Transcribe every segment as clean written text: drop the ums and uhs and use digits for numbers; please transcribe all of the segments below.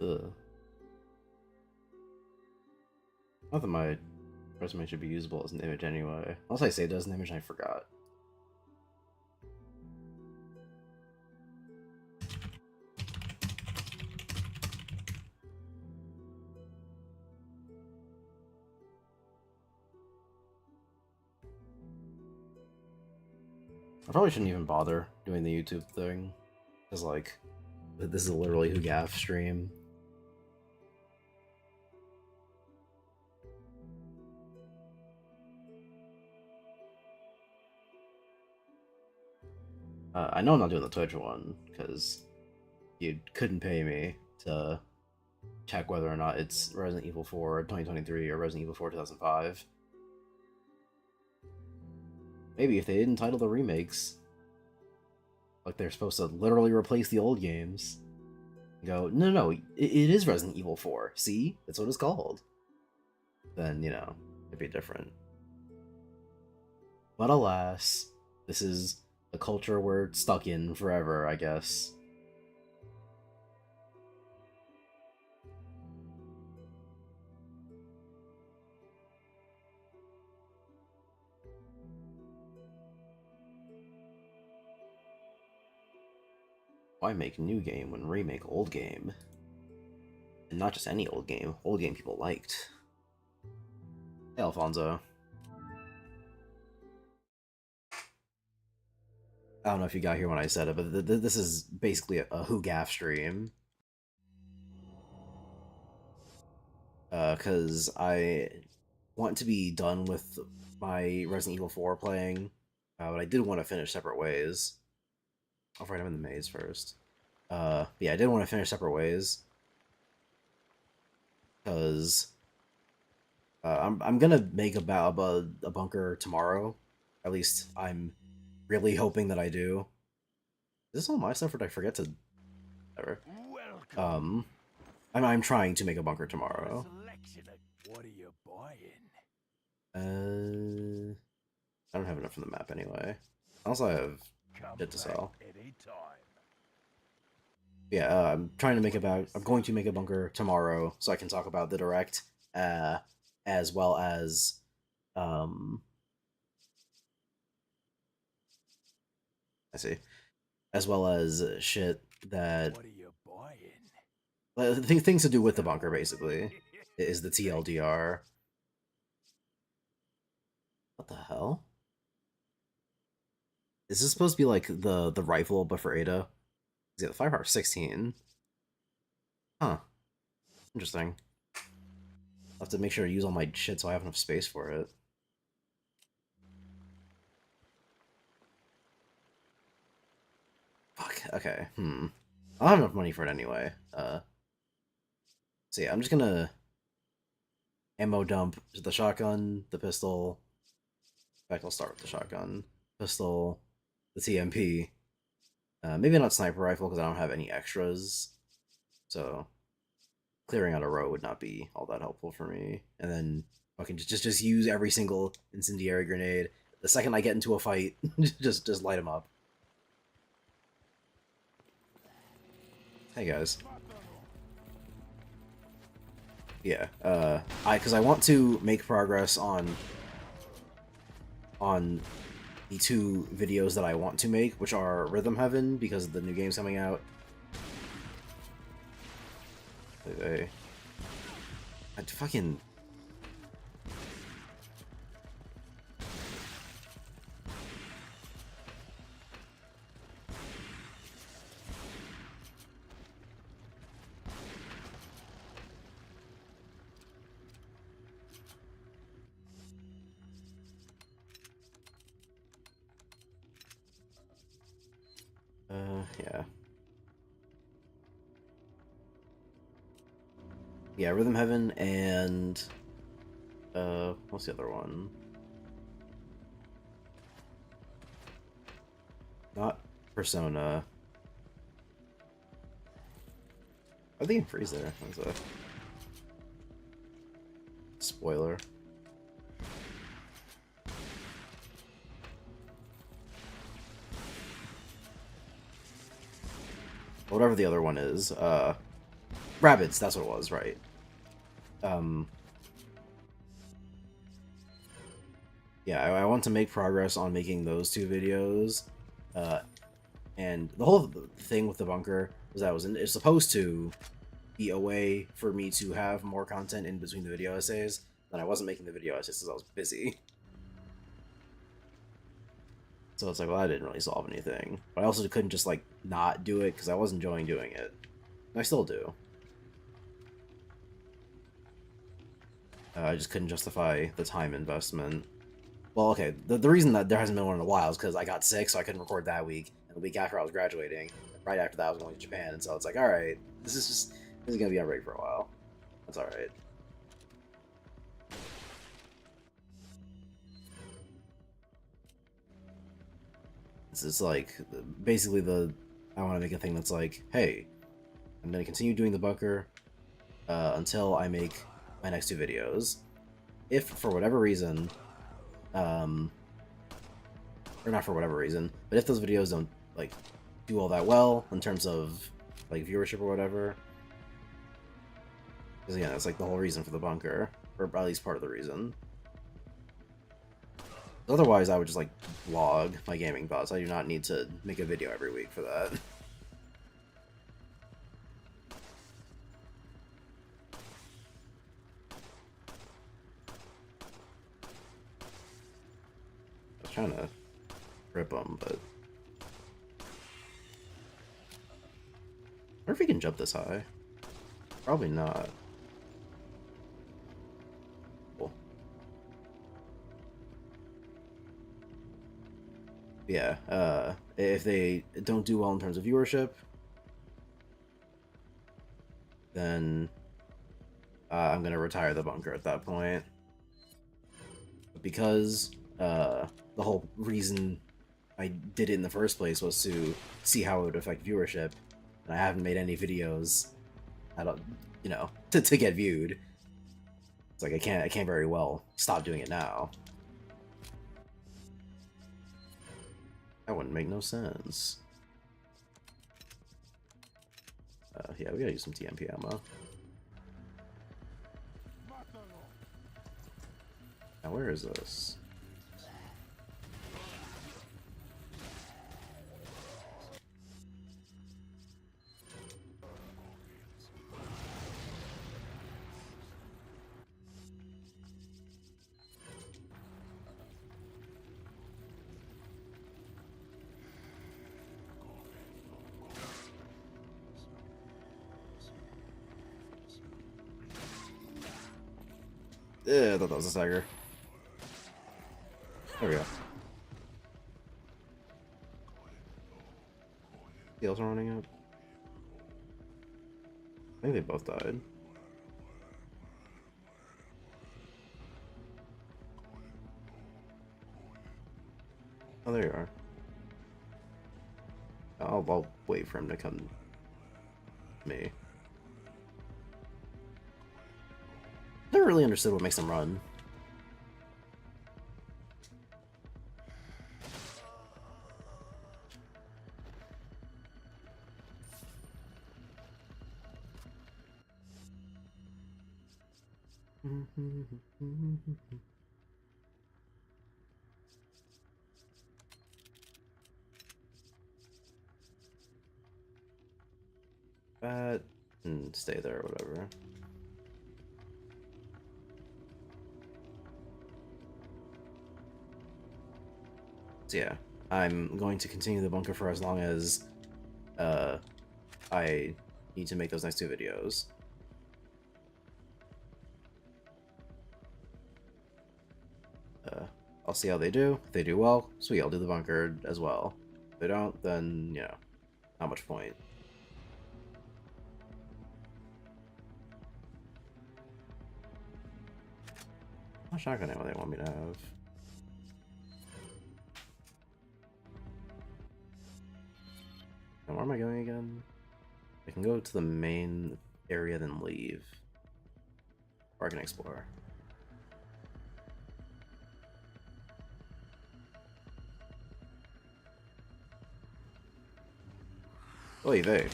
Ugh. Not that my resume should be usable as an image anyway. Unless I saved it as an image and I forgot. I probably shouldn't even bother doing the YouTube thing. Because, like, this is literally who gaff stream. I know I'm not doing the Twitch one, because you couldn't pay me to check whether or not it's Resident Evil 4 2023 or Resident Evil 4 2005. Maybe if they didn't title the remakes like they're supposed to literally replace the old games. Go, no, it is Resident Evil 4. See? That's what it's called. Then, it'd be different. But alas, this is the culture we're stuck in forever, I guess. Why make new game when remake old game? And not just any old game people liked. Hey, Alfonso. I don't know if you got here when I said it, but this is basically a Who Gaff stream. Because I want to be done with my Resident Evil 4 playing, but I did want to finish Separate Ways. Oh, right, I'm in the maze first. Yeah, I did want to finish Separate Ways. Because I'm gonna make a bunker tomorrow. At least I'm really hoping that I do. Is this all my stuff, or did I forget to? Ever. I'm trying to make a bunker tomorrow. What are you buying? I don't have enough for the map anyway. Also, I have shit to sell. Yeah, I'm trying to make I'm going to make a bunker tomorrow so I can talk about the direct, as well as, I see, as well as shit that. What are you buying? Things to do with the bunker, basically, is the TLDR. What the hell? Is this supposed to be like the rifle, but for Ada? Is it the 5R16? Huh. Interesting. I'll have to make sure to use all my shit so I have enough space for it. Fuck, okay, I'll have enough money for it anyway. So yeah, I'm just gonna ammo dump the shotgun, the pistol. In fact, I'll start with the shotgun. Pistol, the TMP. Maybe not sniper rifle because I don't have any extras. So clearing out a row would not be all that helpful for me. And then I can just use every single incendiary grenade. The second I get into a fight, just light them up. Hey guys. Yeah, because I want to make progress on the two videos that I want to make, which are Rhythm Heaven, because the new game's coming out. I'd fucking... yeah. Yeah, Rhythm Heaven and... what's the other one? Not Persona. I think freeze there. That's a spoiler. Whatever the other one is, Rabbits, that's what it was, right. Um, yeah, I want to make progress on making those two videos. And the whole thing with the bunker was that it's supposed to be a way for me to have more content in between the video essays. Then I wasn't making the video essays because I was busy. So it's like, well, I didn't really solve anything. But I also couldn't just, like, not do it because I was enjoying doing it. And I still do. I just couldn't justify the time investment. Well, okay, the reason that there hasn't been one in a while is because I got sick, so I couldn't record that week. And the week after I was graduating, right after that I was going to Japan, and so it's like, alright, this is gonna be on break for a while. That's alright. This is like, basically I want to make a thing that's like, hey, I'm gonna continue doing the bunker until I make my next two videos. If, for whatever reason, or not for whatever reason, but if those videos don't, like, do all that well in terms of, like, viewership or whatever, because, yeah, that's, like, the whole reason for the bunker, or at least part of the reason. Otherwise, I would just, like, vlog my gaming thoughts. I do not need to make a video every week for that. I was trying to rip them, but... I wonder if he can jump this high. Probably not. Cool. Yeah, if they don't do well in terms of viewership, then I'm gonna retire the bunker at that point. But because the whole reason I did it in the first place was to see how it would affect viewership, and I haven't made any videos at all, you know, to get viewed. It's like I can't very well stop doing it now. That wouldn't make no sense. Yeah, we gotta use some TMP ammo. Now, where is this? I thought that was a tiger. There we go. Heels are running up. I think they both died. Oh, there you are. I'll wait for him to come to me. Never really understood what makes them run. Bat and stay there or whatever. So yeah, I'm going to continue the bunker for as long as I need to make those next two videos. I'll see how they do. If they do well, sweet, I'll do the bunker as well. If they don't, then, you know, not much point. What shotgun ammo they want me to have? And where am I going again? I can go to the main area, then leave. Or I can explore. Oy vey.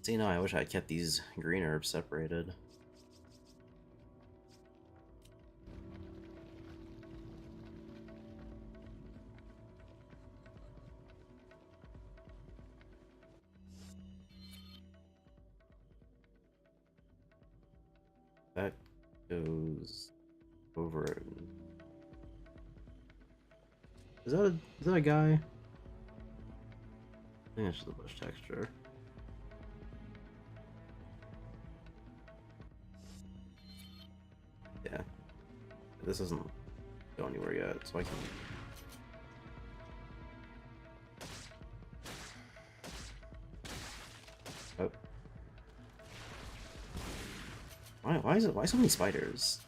See, now I wish I had kept these green herbs separated. That goes over it. Is that a guy? I think it's just a bush texture. Yeah. This doesn't go anywhere yet, so I can... Oh. Why so many spiders?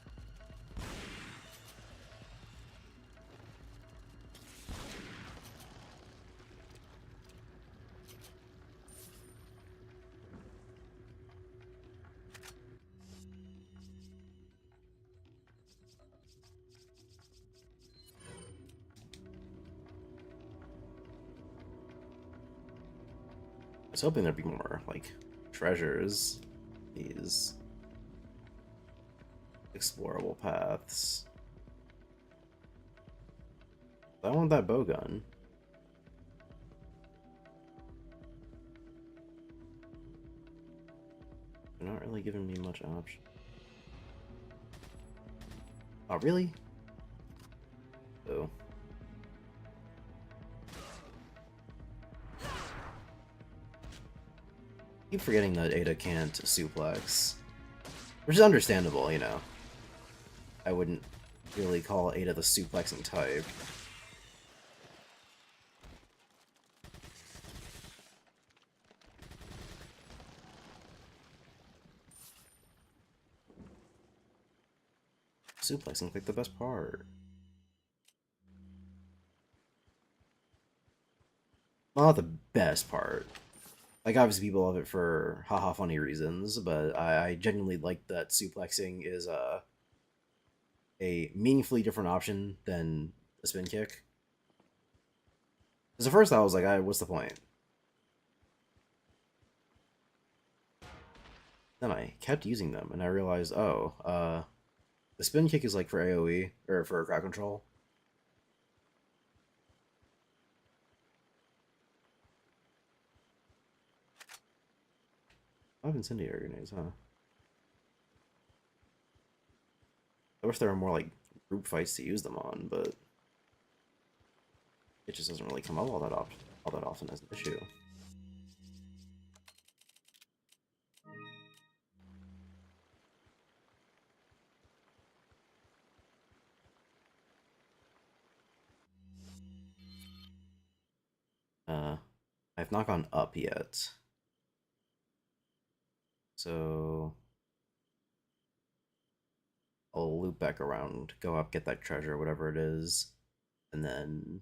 I was hoping there'd be more, like, treasures. These explorable paths. I want that bow gun. They're not really giving me much option. Oh, really? Oh. Keep forgetting that Ada can't suplex. Which is understandable, you know. I wouldn't really call Ada the suplexing type. Suplexing like the best part. Well, not the best part. Like, obviously people love it for haha funny reasons, but I genuinely like that suplexing is a meaningfully different option than the spin kick. Because at first I was like, what's the point? Then I kept using them, and I realized, oh, the spin kick is like for AoE, or for crowd control. I have incendiary grenades, huh? I wish there were more, like, group fights to use them on, but it just doesn't really come up all that often as an issue. I've not gone up yet. So I'll loop back around, go up, get that treasure, whatever it is, and then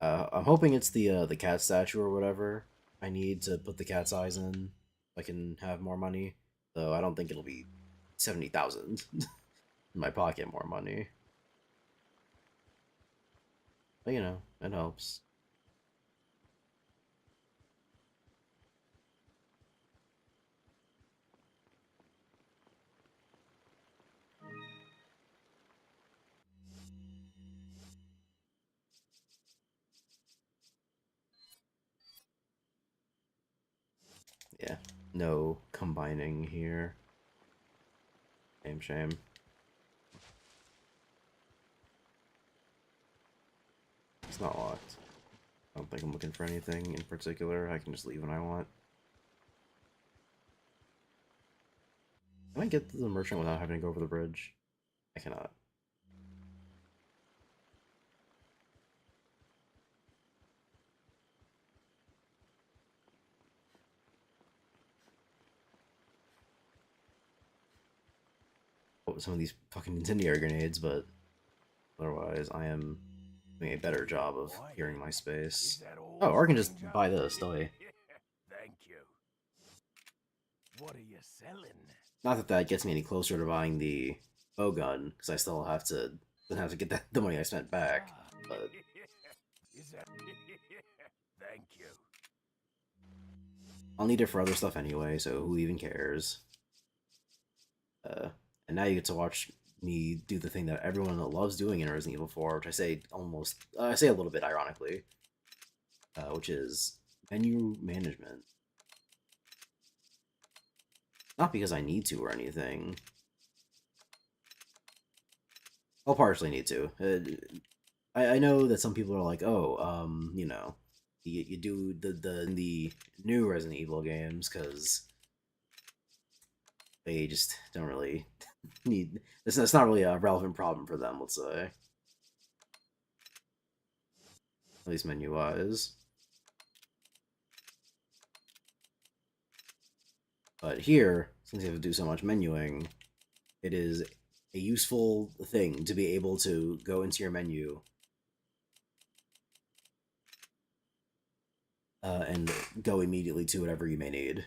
I'm hoping it's the cat statue or whatever I need to put the cat's eyes in so I can have more money. Though I don't think it'll be 70,000 in my pocket more money. But you know, it helps. Yeah, no combining here. Shame. It's not locked. I don't think I'm looking for anything in particular. I can just leave when I want. Can I get to the merchant without having to go over the bridge? I cannot. Oh, some of these fucking incendiary grenades, but otherwise I am doing a better job of clearing my space. Oh, or I can just buy this, don't I? Thank you. What are you selling? Not that that gets me any closer to buying the bow gun, because I still have to get the money I spent back. But Is that... Thank you. I'll need it for other stuff anyway, so who even cares? And now you get to watch me do the thing that everyone loves doing in Resident Evil 4, which I say I say a little bit ironically, which is menu management. Not because I need to or anything. I'll partially need to. I know that some people are like, oh, you know, you do the new Resident Evil games because they just don't really need. It's not really a relevant problem for them. Let's say, at least menu wise. But here, since you have to do so much menuing, it is a useful thing to be able to go into your menu and go immediately to whatever you may need.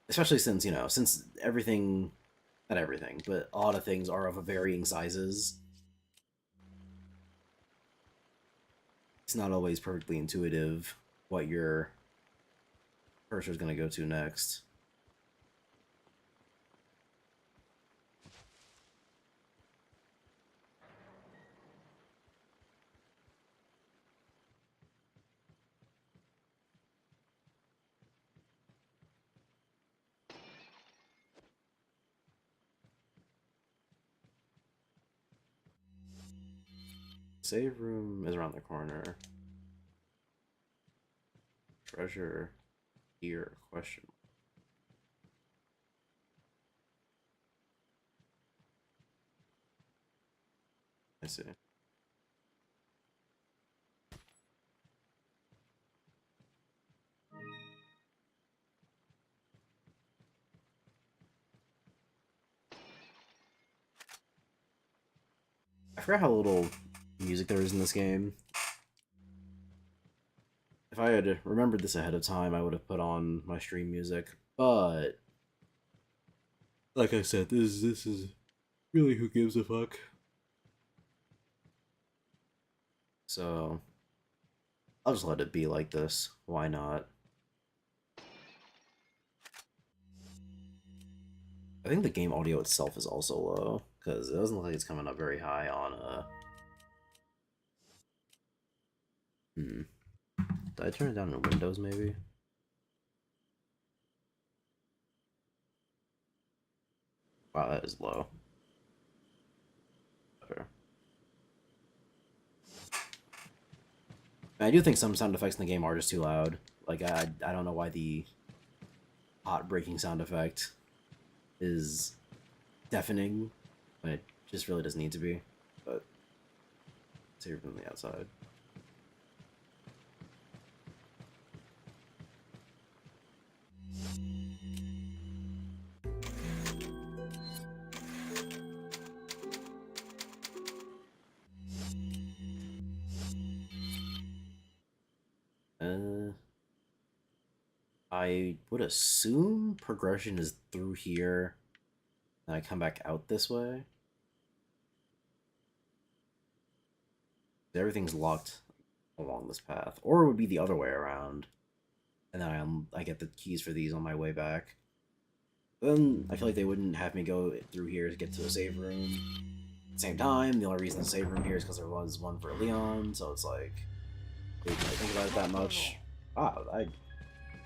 Especially since, you know, since everything, not everything, but a lot of things are of varying sizes. It's not always perfectly intuitive what your cursor is going to go to next. Save room is around the corner. Treasure here? Question. I see. I forgot how little music there is in this game. If I had remembered this ahead of time, I would have put on my stream music. But like I said, this is really who gives a fuck. So I'll just let it be like this. Why not? I think the game audio itself is also low, because it doesn't look like it's coming up very high on Did I turn it down in Windows maybe? Wow, that is low. Okay. I do think some sound effects in the game are just too loud. Like I don't know why the hot breaking sound effect is deafening when it just really doesn't need to be. But it's here from the outside. I would assume progression is through here, and I come back out this way. Everything's locked along this path, or it would be the other way around, and then I get the keys for these on my way back. Then I feel like they wouldn't have me go through here to get to a save room. At the same time, the only reason the save room here is because there was one for Leon, so it's like, didn't really think about it that much.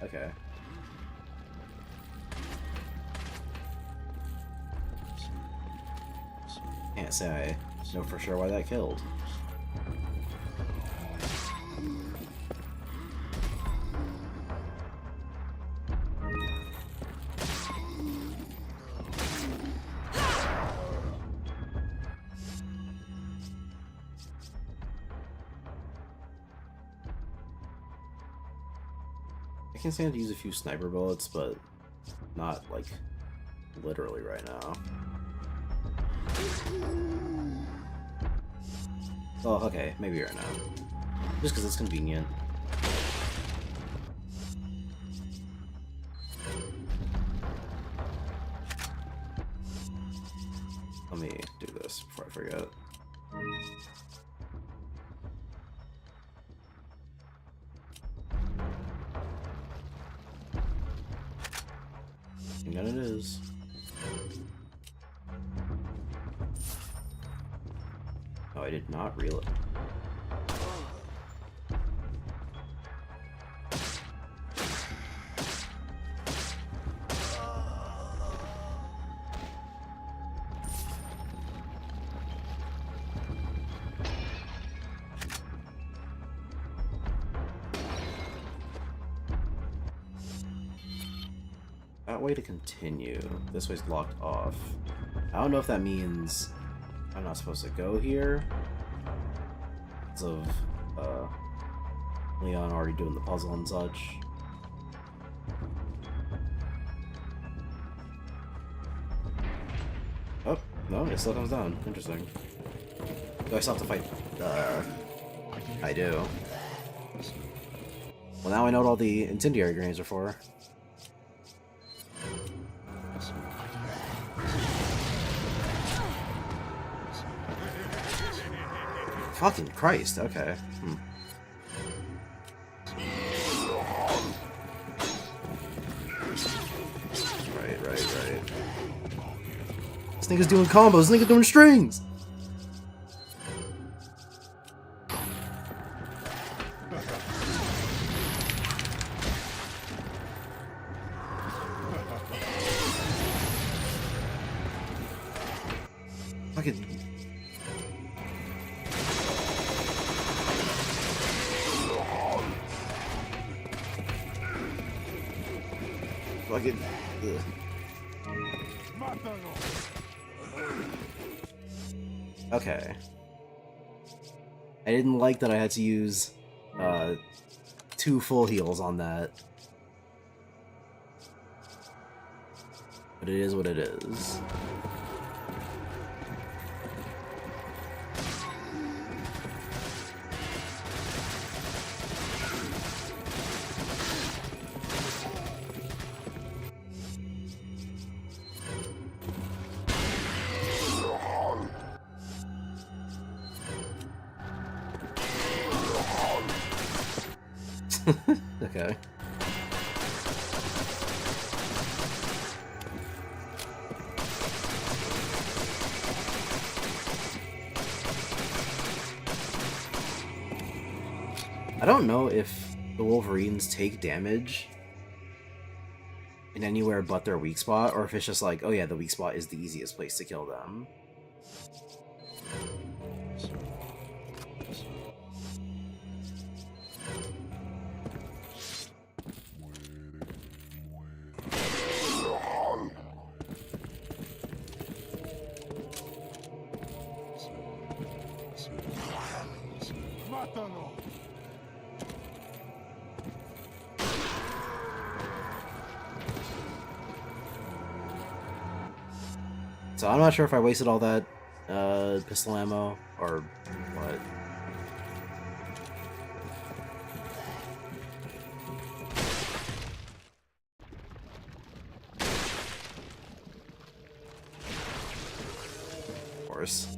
Okay. Can't say I know for sure why that killed. I can stand to use a few sniper bullets, but not, like, literally right now. Oh, okay, maybe right now. Just because it's convenient. Let me do this before I forget. it is. Oh, I did not reel it. That way to continue. This way's locked off. I don't know if that means I'm not supposed to go here. Because of Leon already doing the puzzle and such. Oh, no, it still comes down. Interesting. Do I still have to fight? I do. Well, now I know what all the incendiary grenades are for. Fucking Christ, okay. Right. This nigga's doing combos, this nigga's doing strings! Fucking... Fucking... Ugh. Okay. I didn't like that I had to use 2 full heals on that. But it is what it is. Okay. I don't know if the Wolverines take damage in anywhere but their weak spot, or if it's just like, oh yeah, the weak spot is the easiest place to kill them. So I'm not sure if I wasted all that pistol ammo or what. Of course.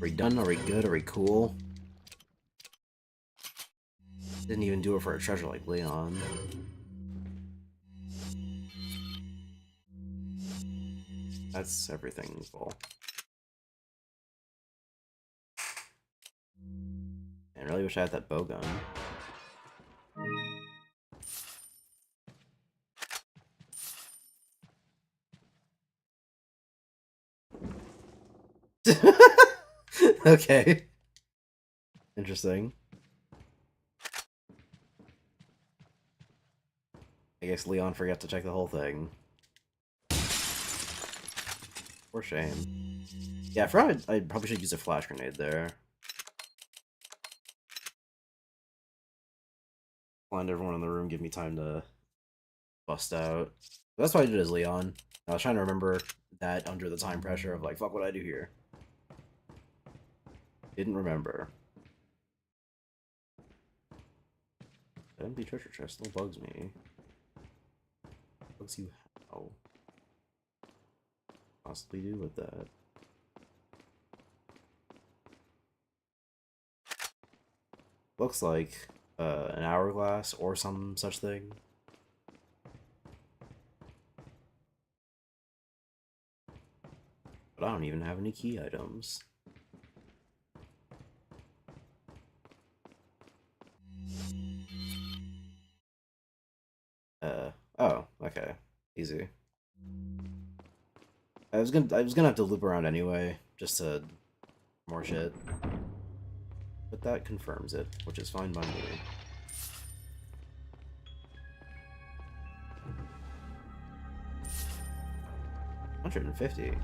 Are we done? Are we good? Are we cool? Didn't even do it for a treasure like Leon. That's everything full. I really wish I had that bow gun. Okay. Interesting. I guess Leon forgot to check the whole thing. For shame. Yeah, I forgot I probably should use a flash grenade there. Find everyone in the room, give me time to bust out. That's what I did as Leon. I was trying to remember that under the time pressure of like, fuck, what I do here. Didn't remember. That empty treasure chest still bugs me. Bugs you how? Possibly do with that. Looks like an hourglass or some such thing. But I don't even have any key items. Oh, okay. Easy. I was gonna have to loop around anyway, just to more shit. But that confirms it, which is fine by me. $150.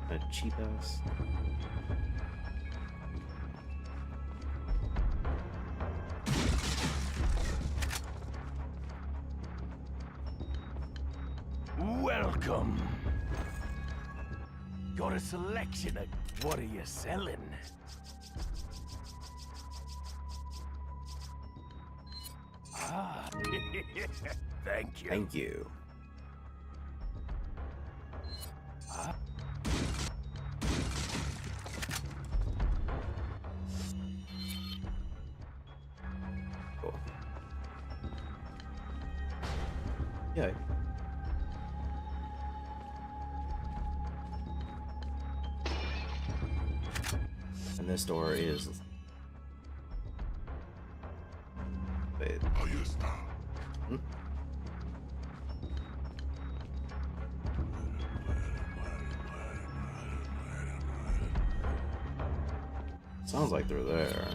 A cheap ass. Welcome. Got a selection of what are you selling? Ah, thank you. Thank you. Huh? Cool. Yeah. And this door is... Wait. Hmm? Sounds like they're there.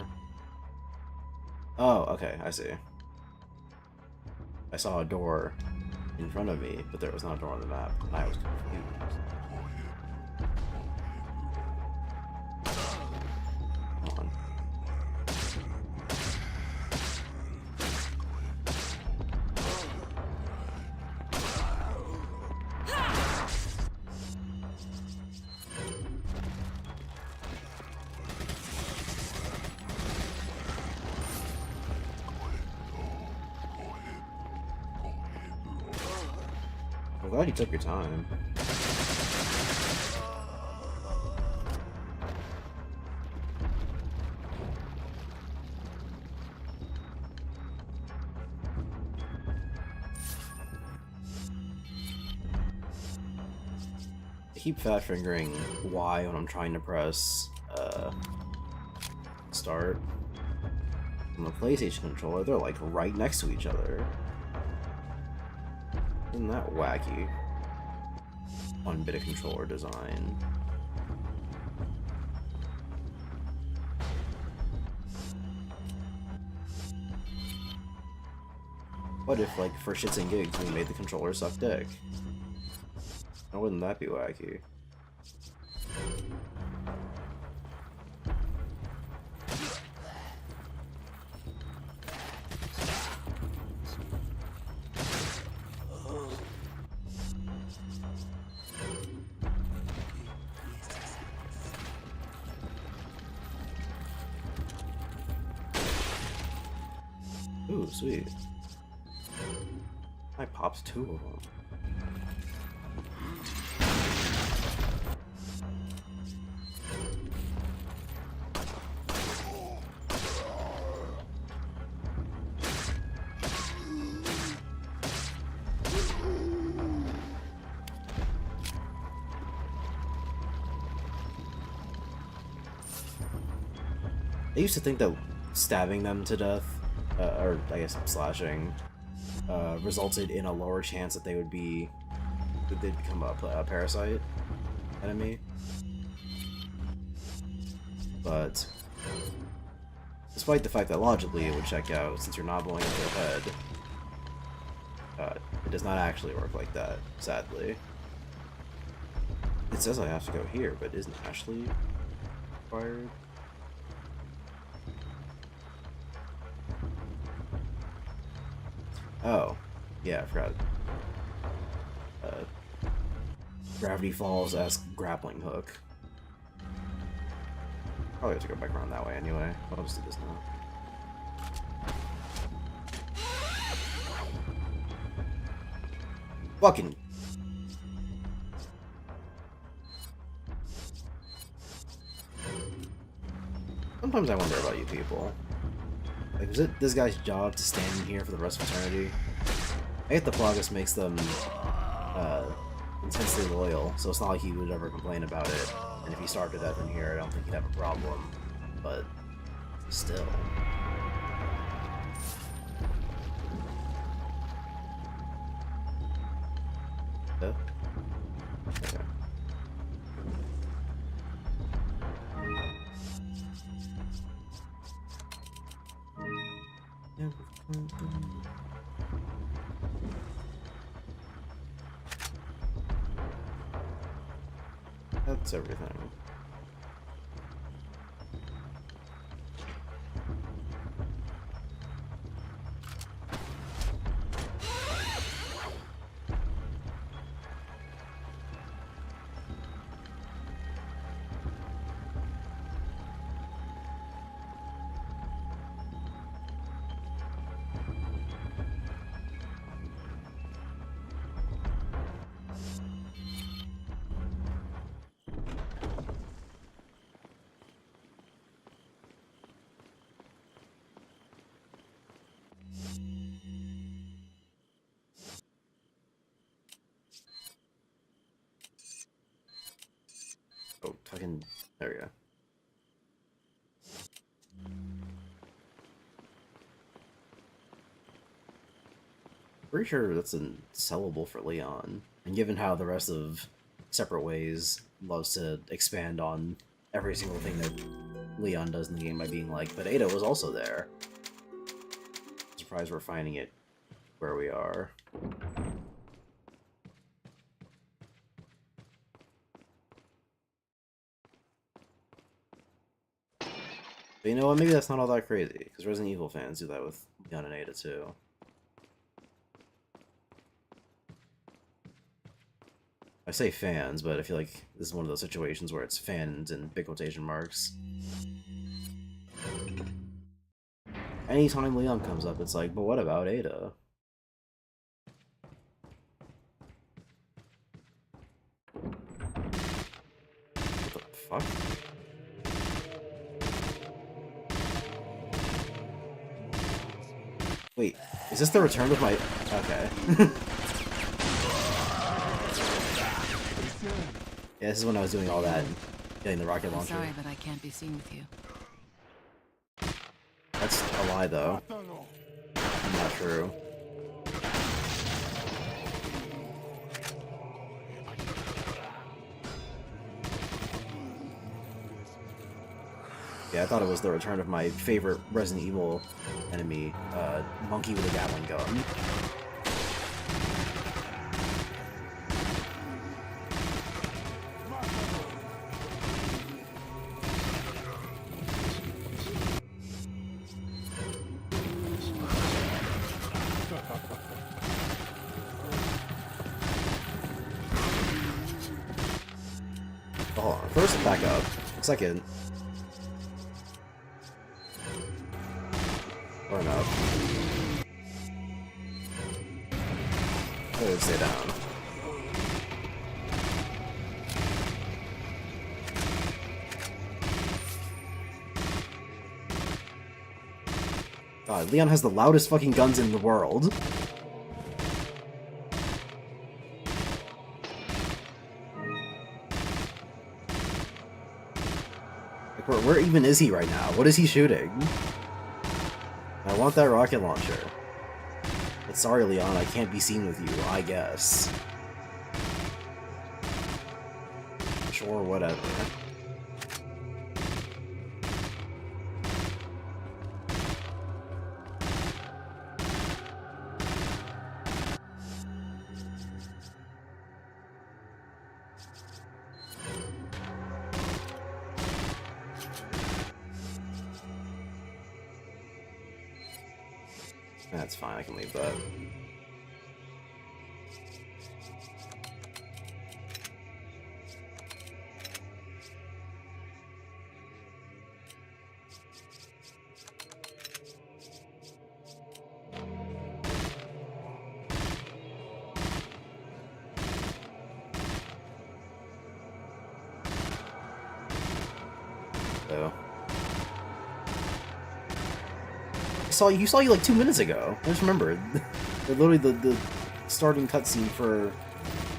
Oh, okay, I see. I saw a door in front of me, but there was not a door on the map, and I was confused. Come on. I'm glad you took your time. I keep fat fingering Y when I'm trying to press start. On the PlayStation controller, they're like right next to each other. Isn't that wacky? One bit of controller design. What if, like, for shits and gigs, we made the controller suck dick? How wouldn't that be wacky? Ooh, sweet. I popped 2 of them. I used to think that stabbing them to death, or I guess slashing, resulted in a lower chance that they'd become a parasite enemy. But despite the fact that logically it would check out since you're not blowing up their head, it does not actually work like that, sadly. It says I have to go here, but isn't Ashley required? Oh, yeah, I forgot. Uh, Gravity Falls as grappling hook. Probably have to go back around that way anyway. But I'll just do this now. Fucking. Sometimes I wonder about you people. Like, is it this guy's job to stand in here for the rest of eternity? I get the Plagas makes them intensely loyal, so it's not like he would ever complain about it. And if he starved to death in here, I don't think he'd have a problem. But still. Okay. That's everything. Oh, fucking. There we go. Pretty sure that's a sellable for Leon. And given how the rest of Separate Ways loves to expand on every single thing that Leon does in the game by being like, but Ada was also there. I'm surprised we're finding it where we are. But you know what, maybe that's not all that crazy, because Resident Evil fans do that with Leon and Ada too. I say fans, but I feel like this is one of those situations where it's fans in big quotation marks. Anytime Leon comes up, it's like, but what about Ada? What the fuck? Wait, is this the return of my... Okay. Yeah, this is when I was doing all that and getting the rocket launcher. I'm sorry, but I can't be seen with you. That's a lie, though. Not true. Yeah, I thought it was the return of my favorite Resident Evil enemy, Monkey with a Gatling gun. Hold on. First, back up. Second, run up. Third, stay down. God, Leon has the loudest fucking guns in the world. Where even is he right now? What is he shooting? I want that rocket launcher. But sorry, Leon, I can't be seen with you, I guess. Sure, whatever. That's fine, I can leave that. So. You saw you like 2 minutes ago. I just remembered. Literally the starting cutscene for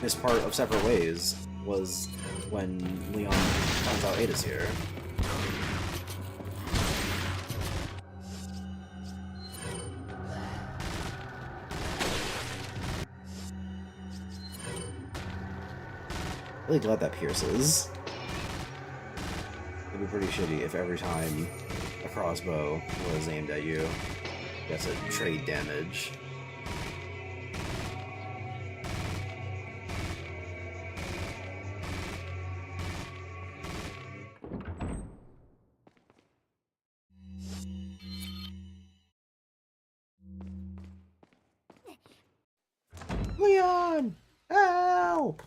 this part of Separate Ways was when Leon finds out Ada's here. Really glad that pierces. It'd be pretty shitty if every time a crossbow was aimed at you, gets a trade damage. Leon! Help!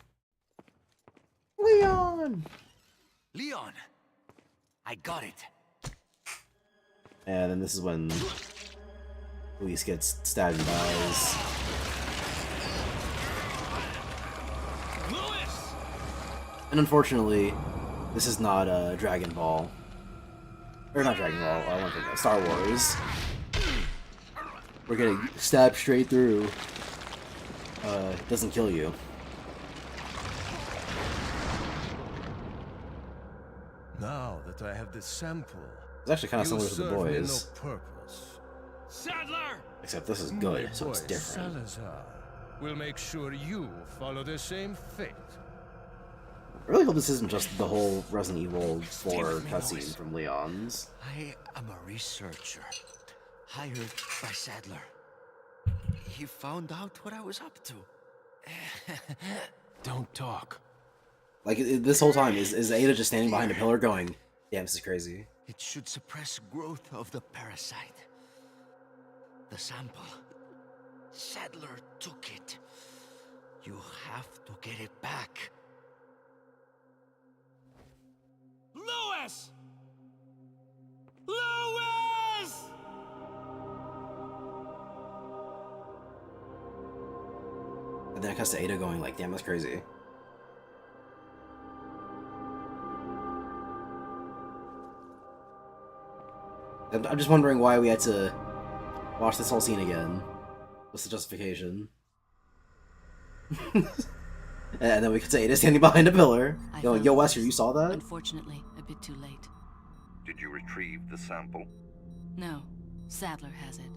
Leon! Leon! I got it! And then this is when Luis gets stabbed and dies. Louis! And unfortunately, this is not Dragon Ball. Or not Dragon Ball, I want to Star Wars. We're getting stabbed straight through. Doesn't kill you. Now that I have this sample, It's actually kind of you similar to the serve me boys. no purpose. Sadler! Except this is My good, so boy it's different. Salazar will make sure you follow the same fate. I really hope this isn't just the whole Resident Evil 4 cutscene from Leon's. I am a researcher, hired by Sadler. He found out what I was up to. Don't talk. Like, this whole time, is Ada just standing behind a pillar going, damn, this is crazy. It should suppress growth of the parasite. The sample. Sadler took it. You have to get it back. Louis! Louis! And then it cuts to Ada going like, damn, that's crazy. I'm just wondering why we had to watch this whole scene again. What's the justification? And then we could say Ada standing behind a pillar, going, yo, Wesker, you saw that? Unfortunately, a bit too late. Did you retrieve the sample? No, Sadler has it.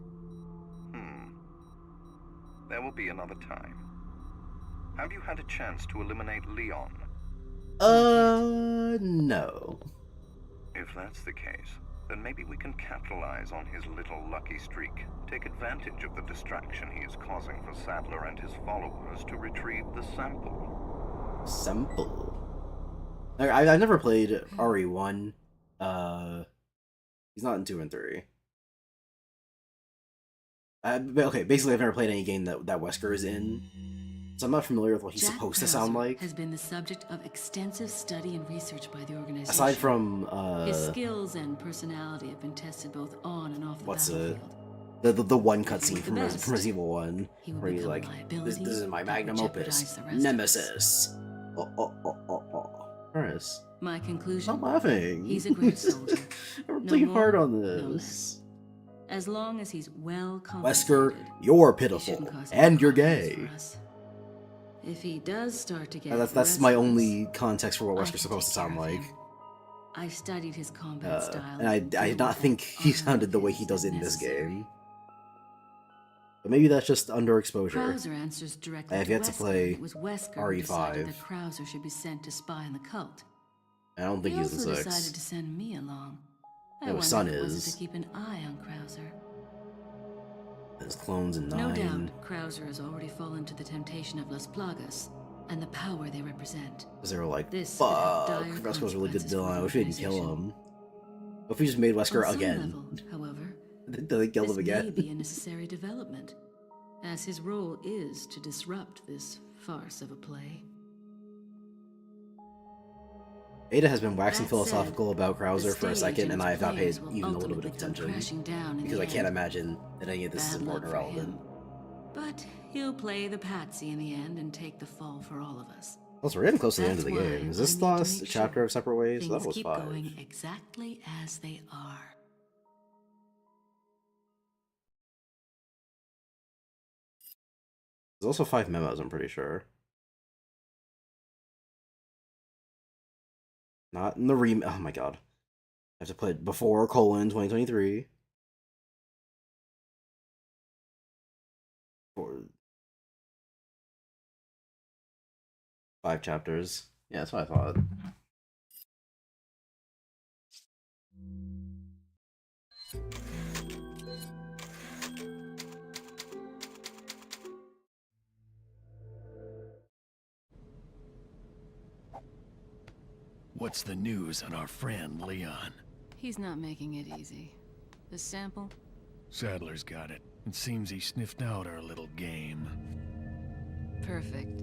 There will be another time. Have you had a chance to eliminate Leon? No. If that's the case, then maybe we can capitalize on his little lucky streak. Take advantage of the distraction he is causing for Sadler and his followers to retrieve the sample. Sample. I've never played RE1. He's not in 2 and 3. But okay, basically I've never played any game that Wesker is in, so I'm not familiar with what he's Jack supposed to sound Krauser like. has been the subject of extensive study and research by the organization. Aside from, his skills and personality have been tested both on and off the what's battlefield. the one If he's cutscene the from best, Resident Evil 1, he will where he's become a like, liability this is my that magnum will opus, jeopardize the rest of us. Nemesis. Paris, My conclusion? stop laughing. He's a great soldier. We're No playing more, hard on no this. As long as he's well Wesker, compensated, you're he pitiful, shouldn't cause and any you're problems gay. for us. If he does start to get That's my restless, only context for what I Wesker's can supposed to take sound care of like. him. I studied his combat style. And I did not think he sounded the way he does in this game. But maybe that's just underexposure. Krauser answers directly I have to yet to Wesker. play It was Wesker who RE5. decided that Krauser should be sent to spy on the cult. I don't think He he's also in 6. decided to send me along. I No, his wonder son if it wasn't is. to keep an eye on Krauser. His clones in 9. No doubt, Krauser has already fallen to the temptation of Las Plagas and the power they represent. Because they were like, This could have fuck, dire Wesker's a really good consequences for villain. the I wish we didn't kill organization. him. What if we just made Wesker On some again? level, however, They killed This him may again. be a necessary development, as his role is to disrupt this farce of a play. Ada has been waxing That philosophical said, about Krauser the for a stage second, and and its I have not paid players will even a little bit ultimately of come attention. crashing down in Because the I can't end. imagine that any of this is Bad important or luck for relevant. him. But he'll play the patsy in the end and take the fall for all of us. Also, we're getting close to the end of That's the why game. Is I this need the to last make chapter sure of Separate Ways? Things That was keep 5. going exactly as they are. There's also 5 memos, I'm pretty sure. Not in the oh my god. I have to put before colon 2023. For 5 chapters. Yeah, that's what I thought. What's the news on our friend Leon? He's not making it easy. The sample? Sadler's got it. It seems he sniffed out our little game. Perfect.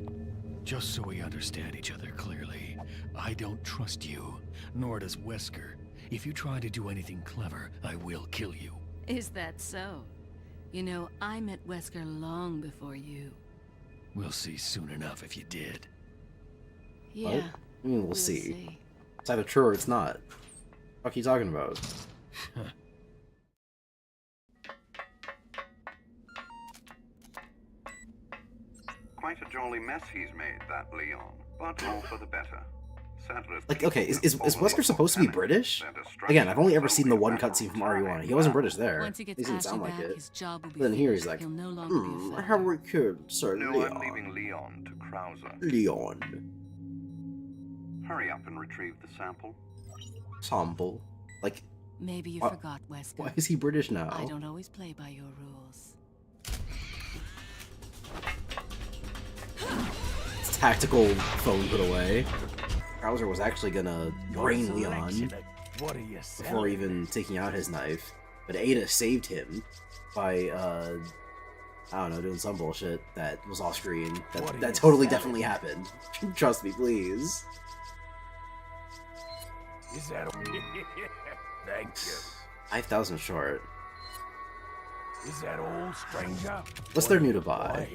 Just so we understand each other clearly, I don't trust you, nor does Wesker. If you try to do anything clever, I will kill you. Is that so? You know, I met Wesker long before you. We'll see soon enough if you did. Yeah. I mean, we'll see. It's either true or it's not. What are you talking about? Quite a jolly mess he's made, that Leon, but all for the better. Sadler's Like, okay, is fallen Wesker into supposed to be panic. British? Their destruction Again, I've only ever was seen the only a one matter of cutscene from time. RE1. He wasn't British there. Once he gets He didn't Ashley sound like back, it. his job will be Then here he's finished. like, He'll no longer be a how factor. we could, Sir No, Leon. I'm leaving Leon to Krauser. Leon. Hurry up and retrieve the sample. Sample. Like, Maybe you What? forgot, Wesker. why is he British now? I don't always play by your rules. It's tactical phone put away. Krauser was actually gonna brain Leon What are you before even taking out his knife, but Ada saved him by, I don't know, doing some bullshit that was off screen. What are That you totally selling? definitely happened. Trust me, please. Is that Thank you. 5,000 short. Is that old stranger? What's there new to buy?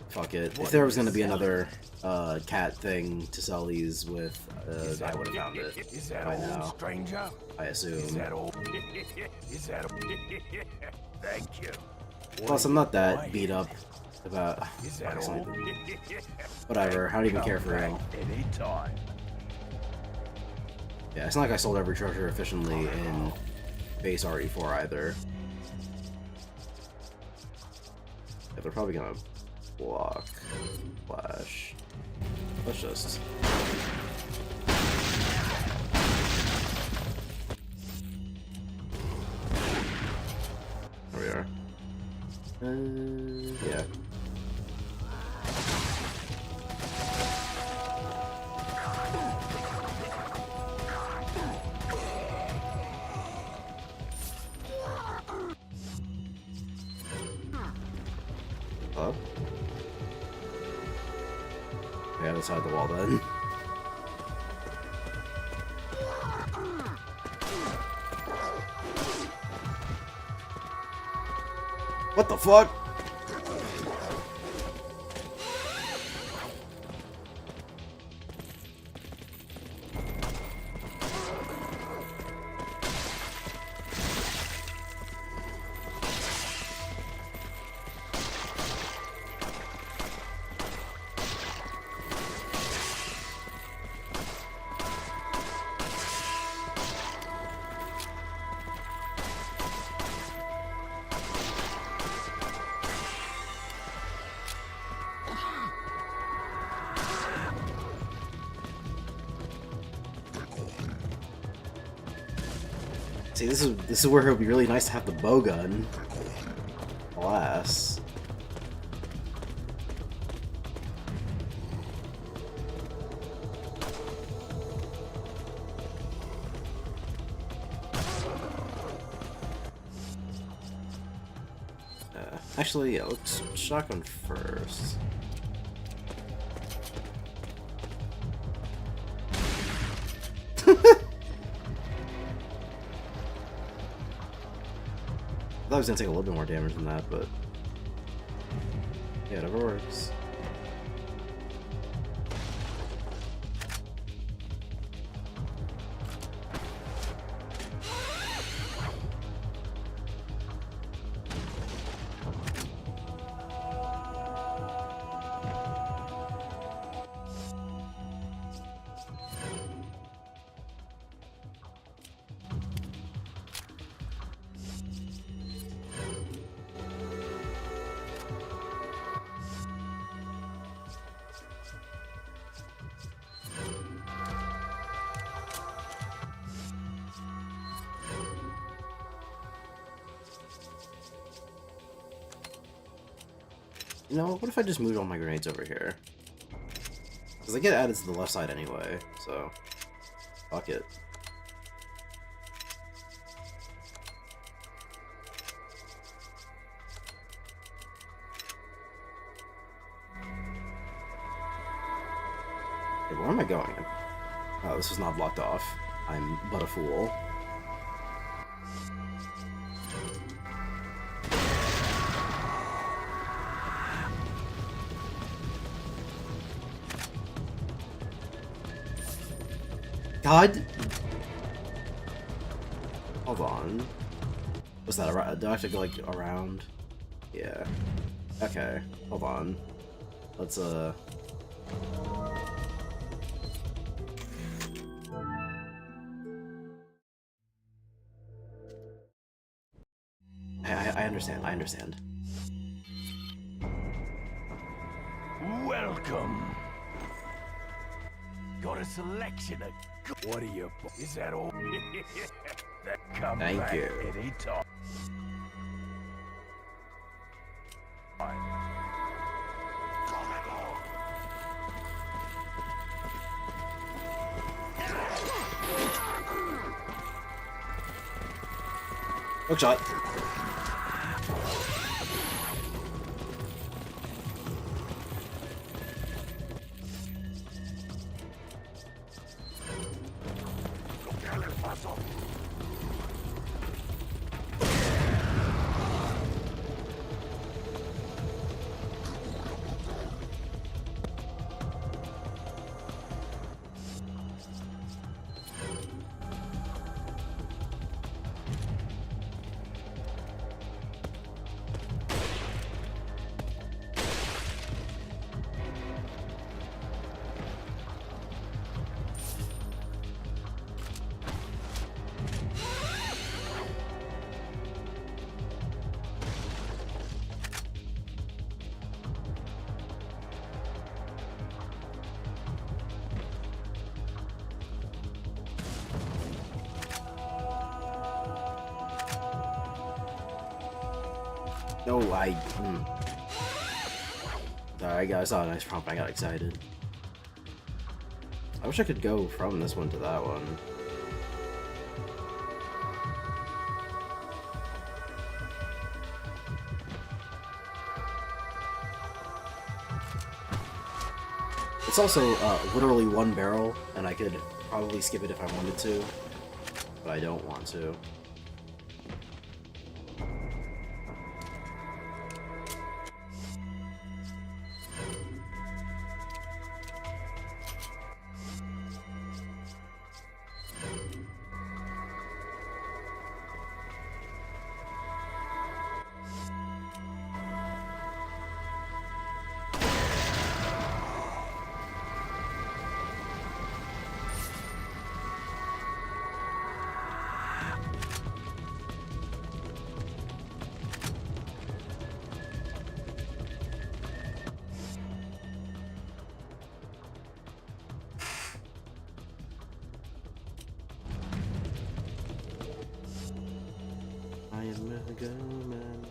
Fuck it. If there was gonna be another cat thing to sell these with, I would have found it Is that by old now, stranger? I assume. Is that old? Is that Thank you. Plus, I'm not that beat up about. Is that Fuck, old? whatever, I don't even care for real. Anytime. Yeah, it's not like I sold every treasure efficiently in base RE4 either. Yeah, they're probably gonna block flash. Let's just. There we are. Yeah. Hello? Yeah, other side of the wall then. What the fuck? See, this is where it would be really nice to have the bow gun. Alas. Actually, yeah, let's shotgun first. I thought I was gonna take a little bit more damage than that, but yeah, it never works. You know, what if I just moved all my grenades over here? Because they get added to the left side anyway, so fuck it. Hey, where am I going? Oh, this is not blocked off. I'm but a fool. God! Hold on. What's that? Do I have to go, like, around? Yeah. Okay. Hold on. Let's, I understand. I understand. Welcome. Got a selection of. What are you? Is that all? Come Thank back you. anytime. Hook shot. No, Sorry, I saw a nice prompt, I got excited. I wish I could go from this one to that one. It's also literally one barrel, and I could probably skip it if I wanted to, but I don't want to. I am a good man.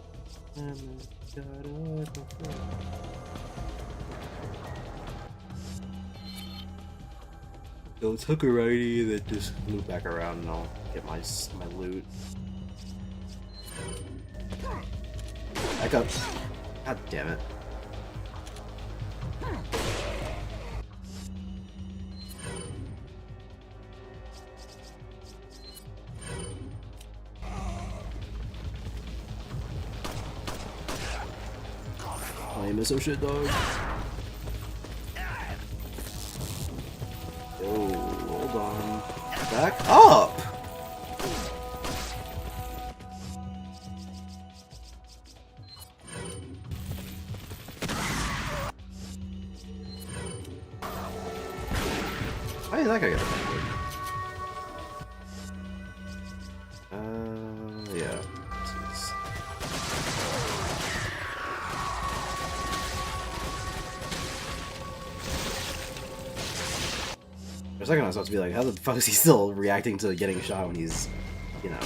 I'm a god of the floor. Go Tuckerati, then just loop back around and I'll get my loot. Back up. God damn it. I am so shit, dog. Yo, hold on. Back up! Why did that guy get offended? Yeah. Jeez. For a second I was about to be like, how the fuck is he still reacting to getting shot when he's, you know...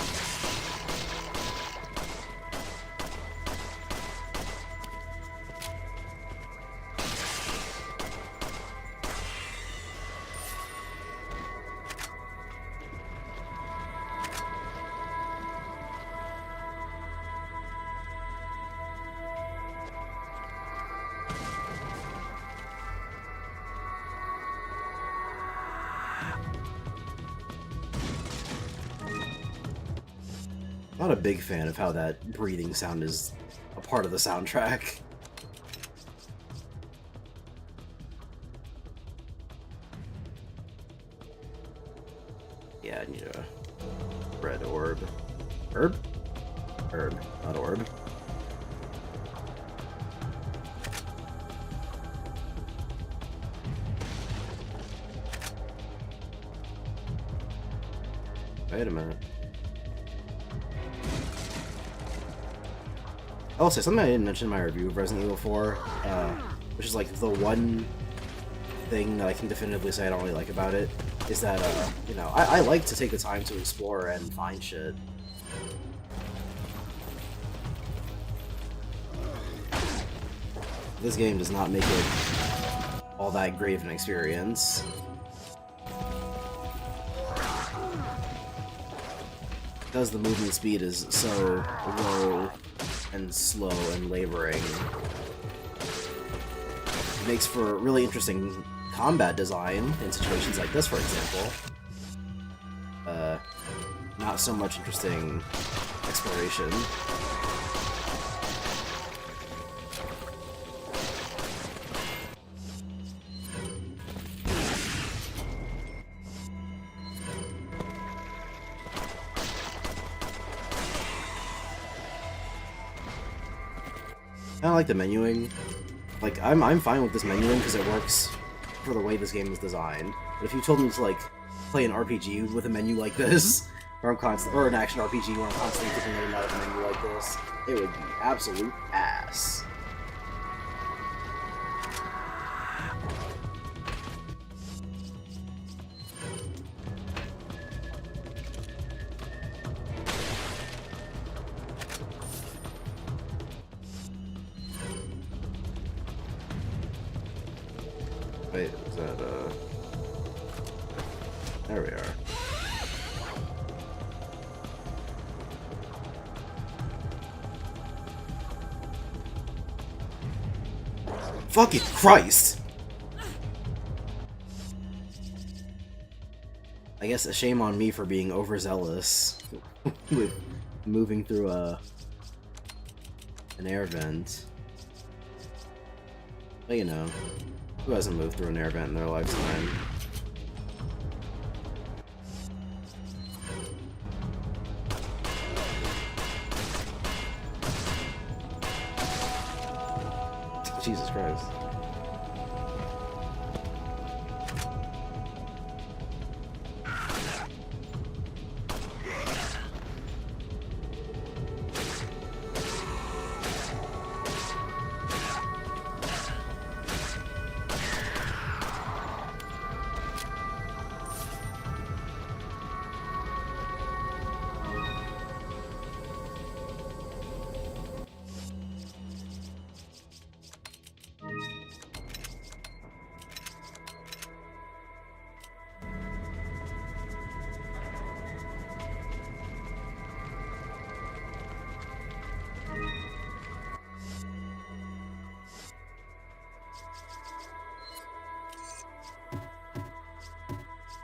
Not a big fan of how that breathing sound is a part of the soundtrack. Yeah, I need a red orb. Herb? Herb, not orb. Wait a minute. I'll say something I didn't mention in my review of Resident Evil 4, which is like the one thing that I can definitively say I don't really like about it, is that, you know, I like to take the time to explore and find shit. This game does not make it all that great of an experience. Because the movement speed is so low and slow and laboring, it makes for really interesting combat design in situations like this, for example. Not so much interesting exploration. I don't like the menuing. Like, I'm fine with this menuing because it works for the way this game is designed. But if you told me to, like, play an RPG with a menu like this, or an action RPG where I'm constantly taking in and out of a menu like this, it would be absolute ass. Wait, is that, there we are. Fucking Christ! I guess a shame on me for being overzealous with moving through an air vent. But you know, who hasn't moved through an air vent in their lifetime? Jesus Christ.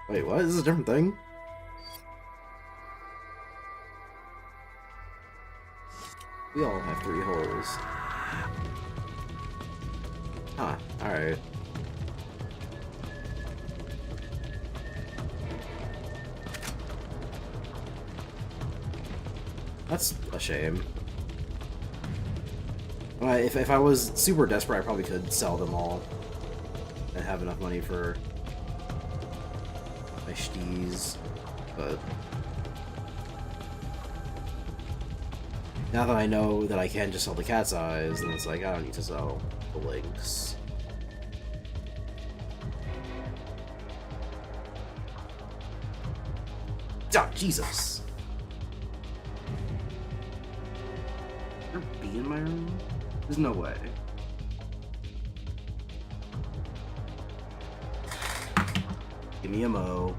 Wait, what? This is a different thing? We all have 3 holes. Huh, alright. That's a shame. If I was super desperate, I probably could sell them all and have enough money for my steez, but now that I know that I can just sell the cat's eyes, then it's like, I don't need to sell the links. Oh, Jesus! Is there a bee in my room? There's no way. Give me a mo.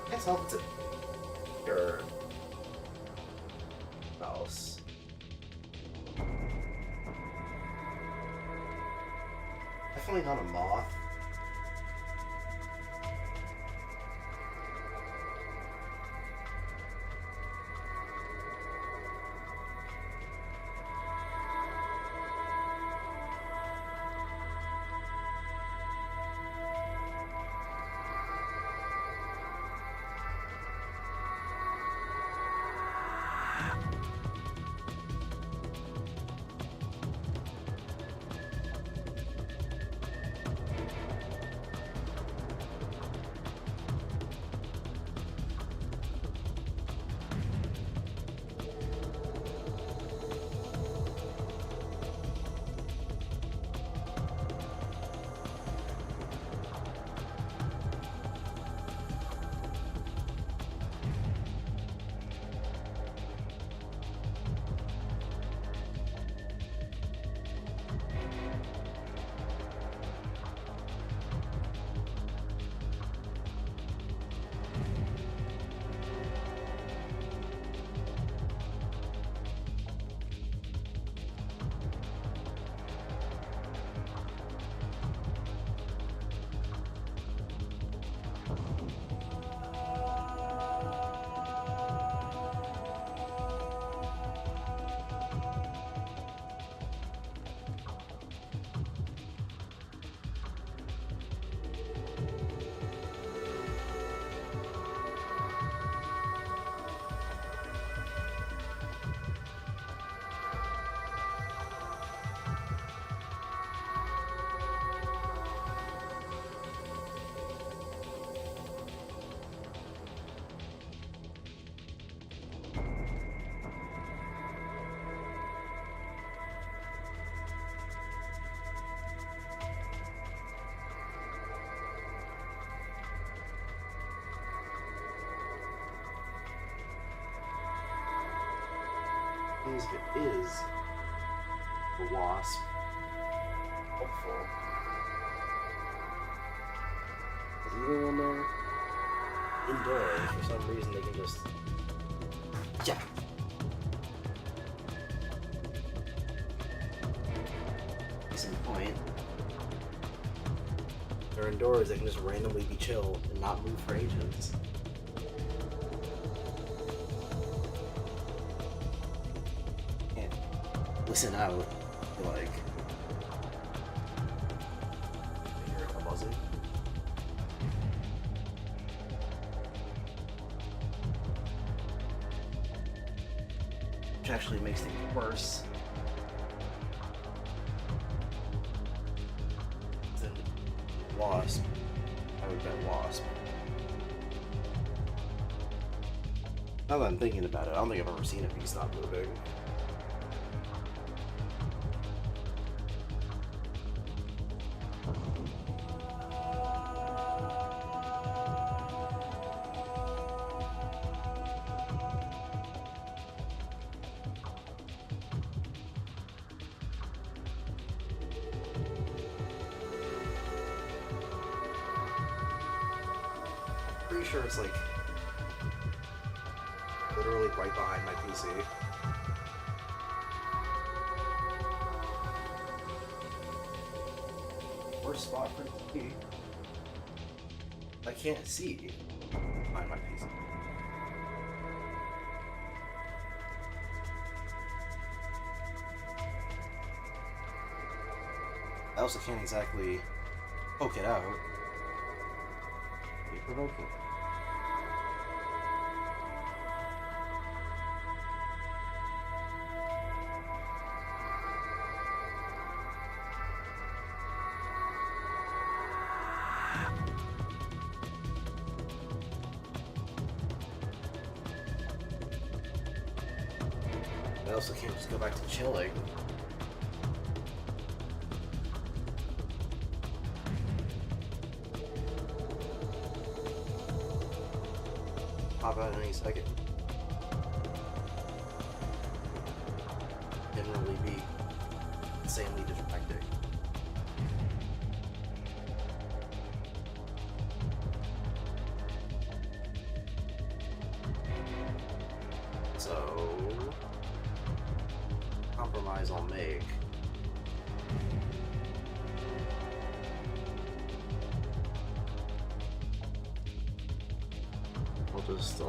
Guess I'll have to your mouse. Definitely not a moth. If it is a wasp, hopeful. Is either one there? Indoors, for some reason they can just... Yeah! Case in point. They're indoors, they can just randomly be chill and not move for agents. Listen out, like, I hear a buzzing. Which actually makes things worse. Than wasp. I would bet wasp. Now that I'm thinking about it, I don't think I've ever seen a bee stop moving. sure it's like literally right behind my PC. Worst spot for it to be. I can't see behind my PC. I also can't exactly poke it out. Be provoking. I also can't just go back to chilling. Pop out any second. Generally be insanely distracting. So, compromise I'll make. I'll just.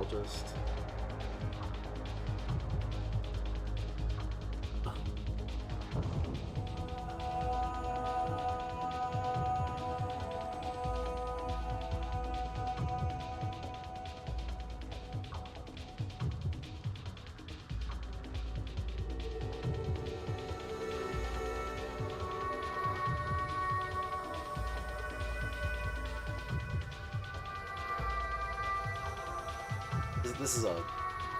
This is a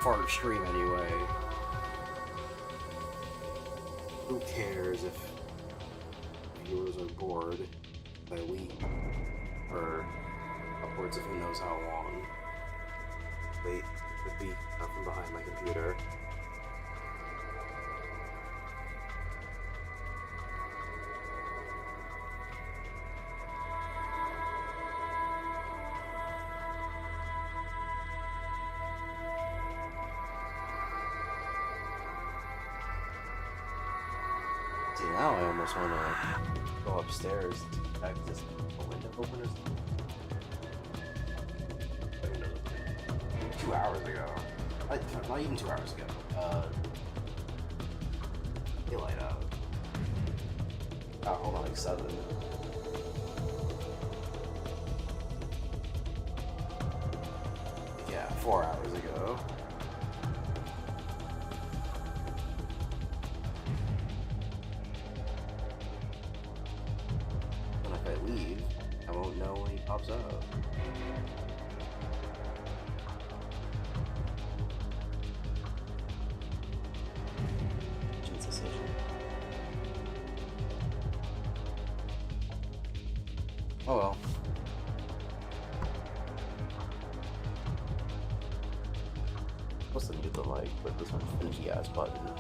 fart stream anyway. Who cares if viewers are bored if I leave for upwards of who knows how long. Wait, could be out from behind my computer. See, now I almost want to go upstairs to back this window openers. 2 hours ago. Not even 2 hours ago. Daylight out. Oh, hold on, like 7. Yeah, 4 hours ago. And if I leave, I won't know when he pops out. Oh well. Supposed to mute the mic, but this one's finicky ass button.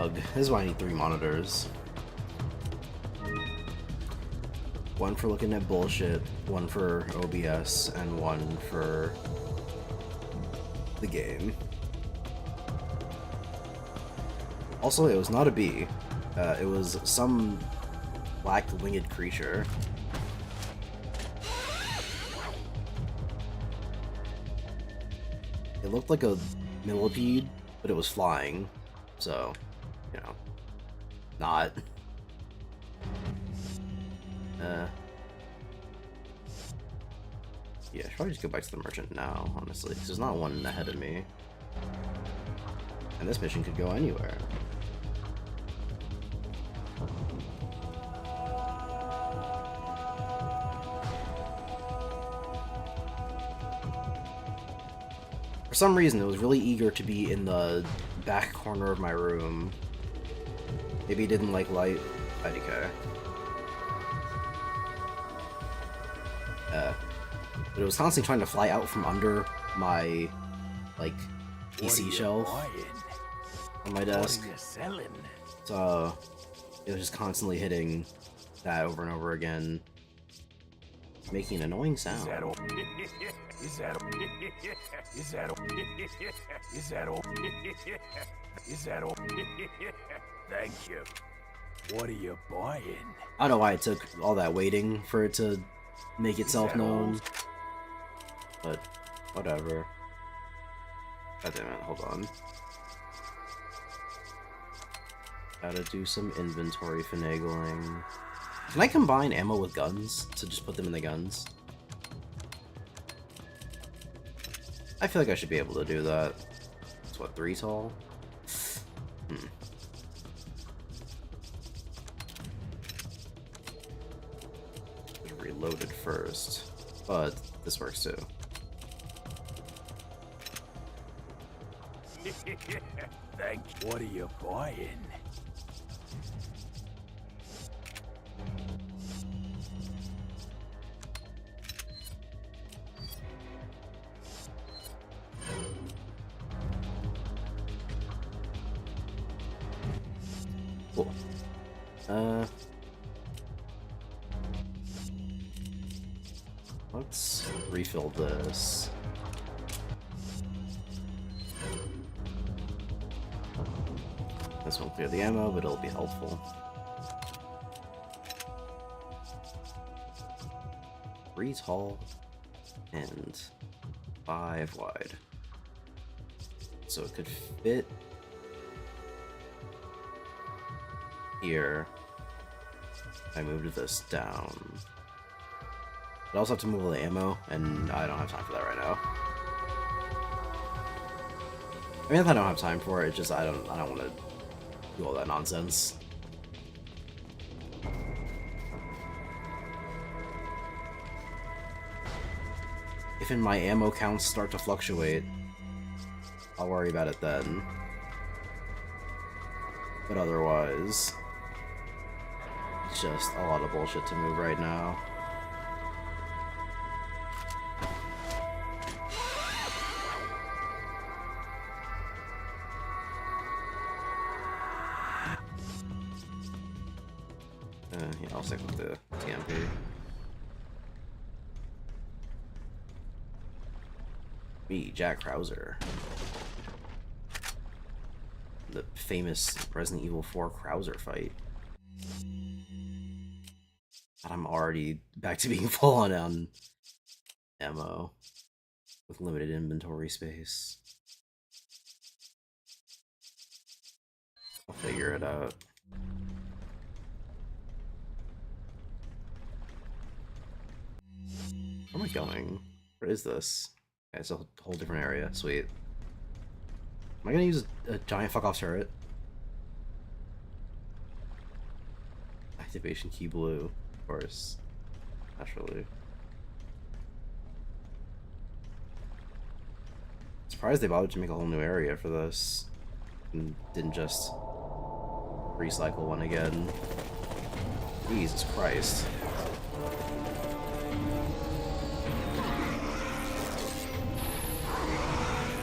Ugh, this is why I need 3 monitors. One for looking at bullshit, one for OBS, and one for the game. Also, it was not a bee. It was some black winged creature. It looked like a millipede, but it was flying. So, you know, not. Yeah, I should probably just go back to the merchant now, honestly, because there's not one ahead of me. And this mission could go anywhere. For some reason, it was really eager to be in the back corner of my room. Maybe it didn't like light. IDK. But it was constantly trying to fly out from under my, like, PC shelf on my desk. So it was just constantly hitting that over and over again, making an annoying sound. Is that all? Thank you. What are you buying? I don't know why it took all that waiting for it to make itself known, but whatever. God damn it, hold on. Gotta do some inventory finagling. Can I combine ammo with guns to just put them in the guns? I feel like I should be able to do that. It's what, 3 tall? Reloaded first, but this works too. Thank you. What are you buying? Cool. Let's refill this. This won't clear the ammo, but it'll be helpful. 3 tall and 5 wide. So it could fit here. I moved this down. But I also have to move all the ammo, and I don't have time for that right now. I mean, if I don't have time for it, it's just I don't want to do all that nonsense. If my ammo counts start to fluctuate, I'll worry about it then. But otherwise, it's just a lot of bullshit to move right now. Yeah, I'll stick with the TMP. Me, Jack Krauser. The famous Resident Evil 4 Krauser fight. God, I'm already back to being full on ammo with limited inventory space. I'll figure it out. Where am I going? Where is this? Okay, it's a whole different area. Sweet. Am I gonna use a giant fuck off turret? Activation key blue, of course. Naturally. Surprised they bothered to make a whole new area for this. And didn't just recycle one again. Jesus Christ.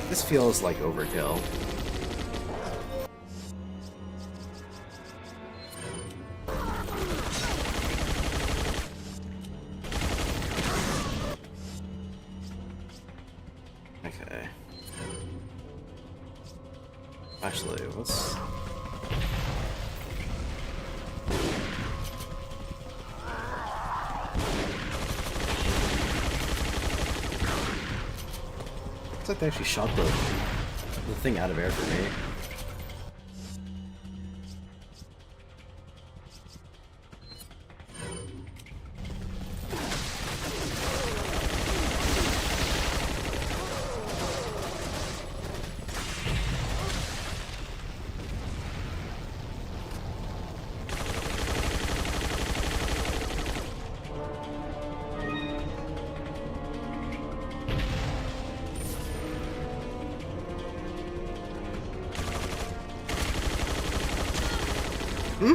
This feels like overkill. Actually, let's... Looks like they actually shot the thing out of air for me.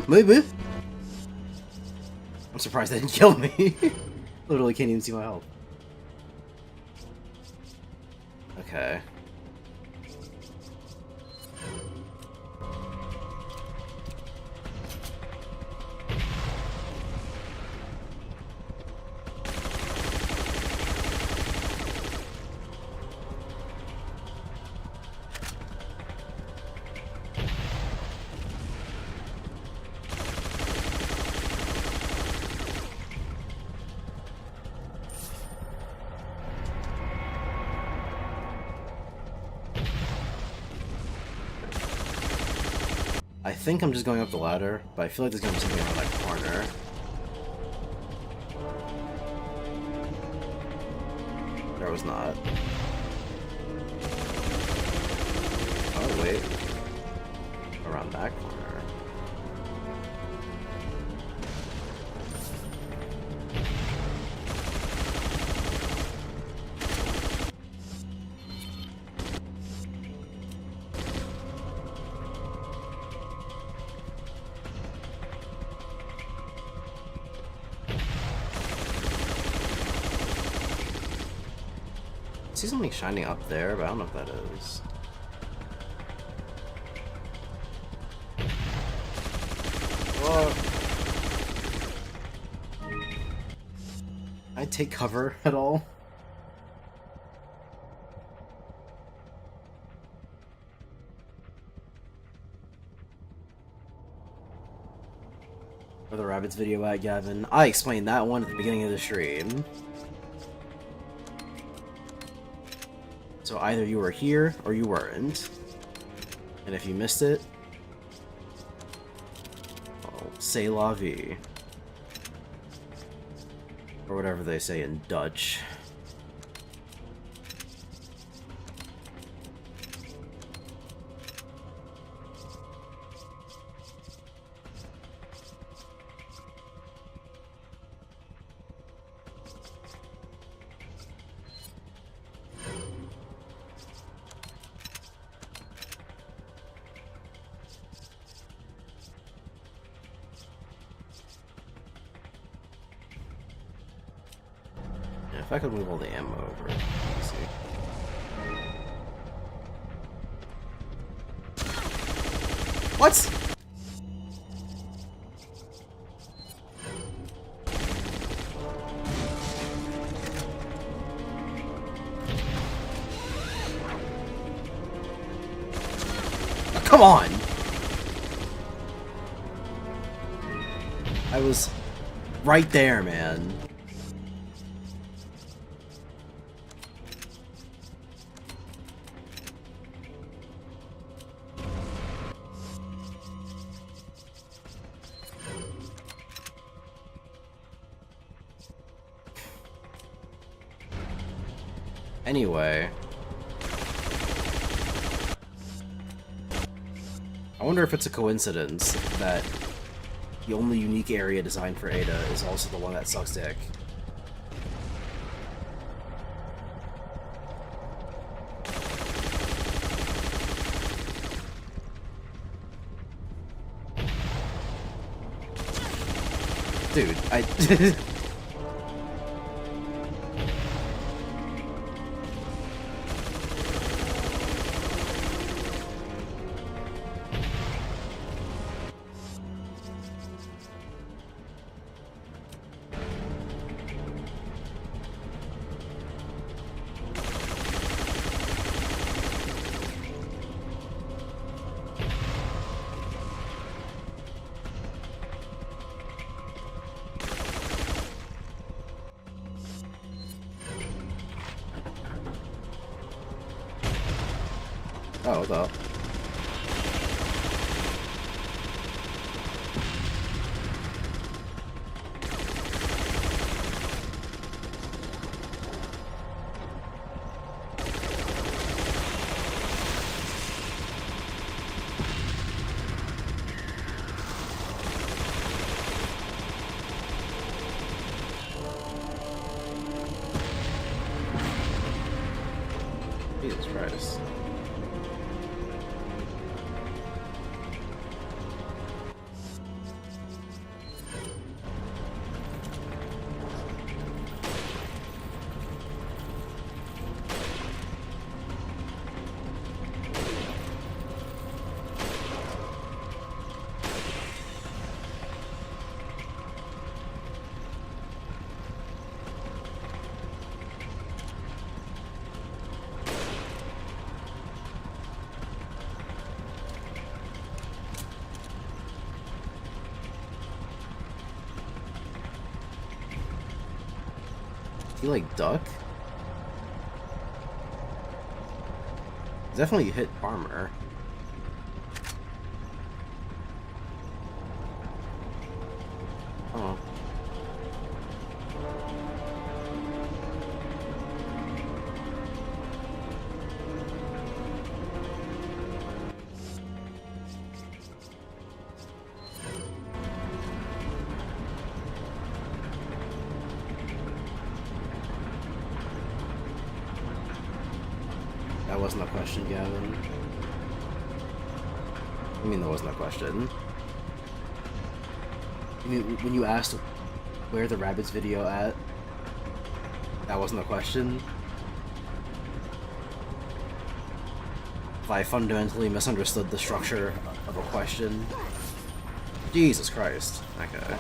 Maybe. I'm surprised they didn't kill me. Literally can't even see my health. Okay. I think I'm just going up the ladder, but I feel like there's gonna be something around that corner. There was not. Oh wait. Around that corner. I see something shining up there, but I don't know what that is. Whoa. Can I take cover at all? Where the rabbits video at, Gavin? I explained that one at the beginning of the stream. So either you were here or you weren't. And if you missed it, well, c'est la vie. Or whatever they say in Dutch. If I could move all the ammo over, easy. What? Oh, come on! I was right there, man. Anyway, I wonder if it's a coincidence that the only unique area designed for Ada is also the one that sucks dick. Dude, I... Oh, what the? Jesus Christ. You like duck? Definitely hit armor. Oh. That wasn't a question, Gavin. I mean, that wasn't a question. When you asked where the rabbits video at, that wasn't a question. If I fundamentally misunderstood the structure of a question. Jesus Christ. Okay.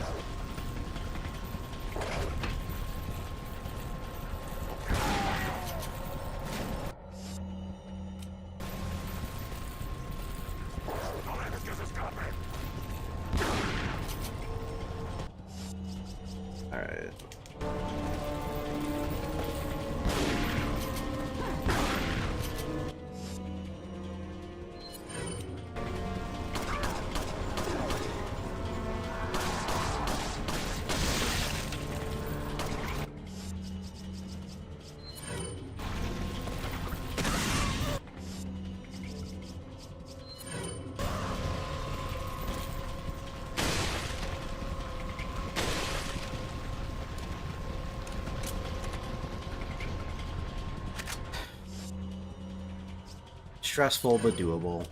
Alright. Stressful but doable.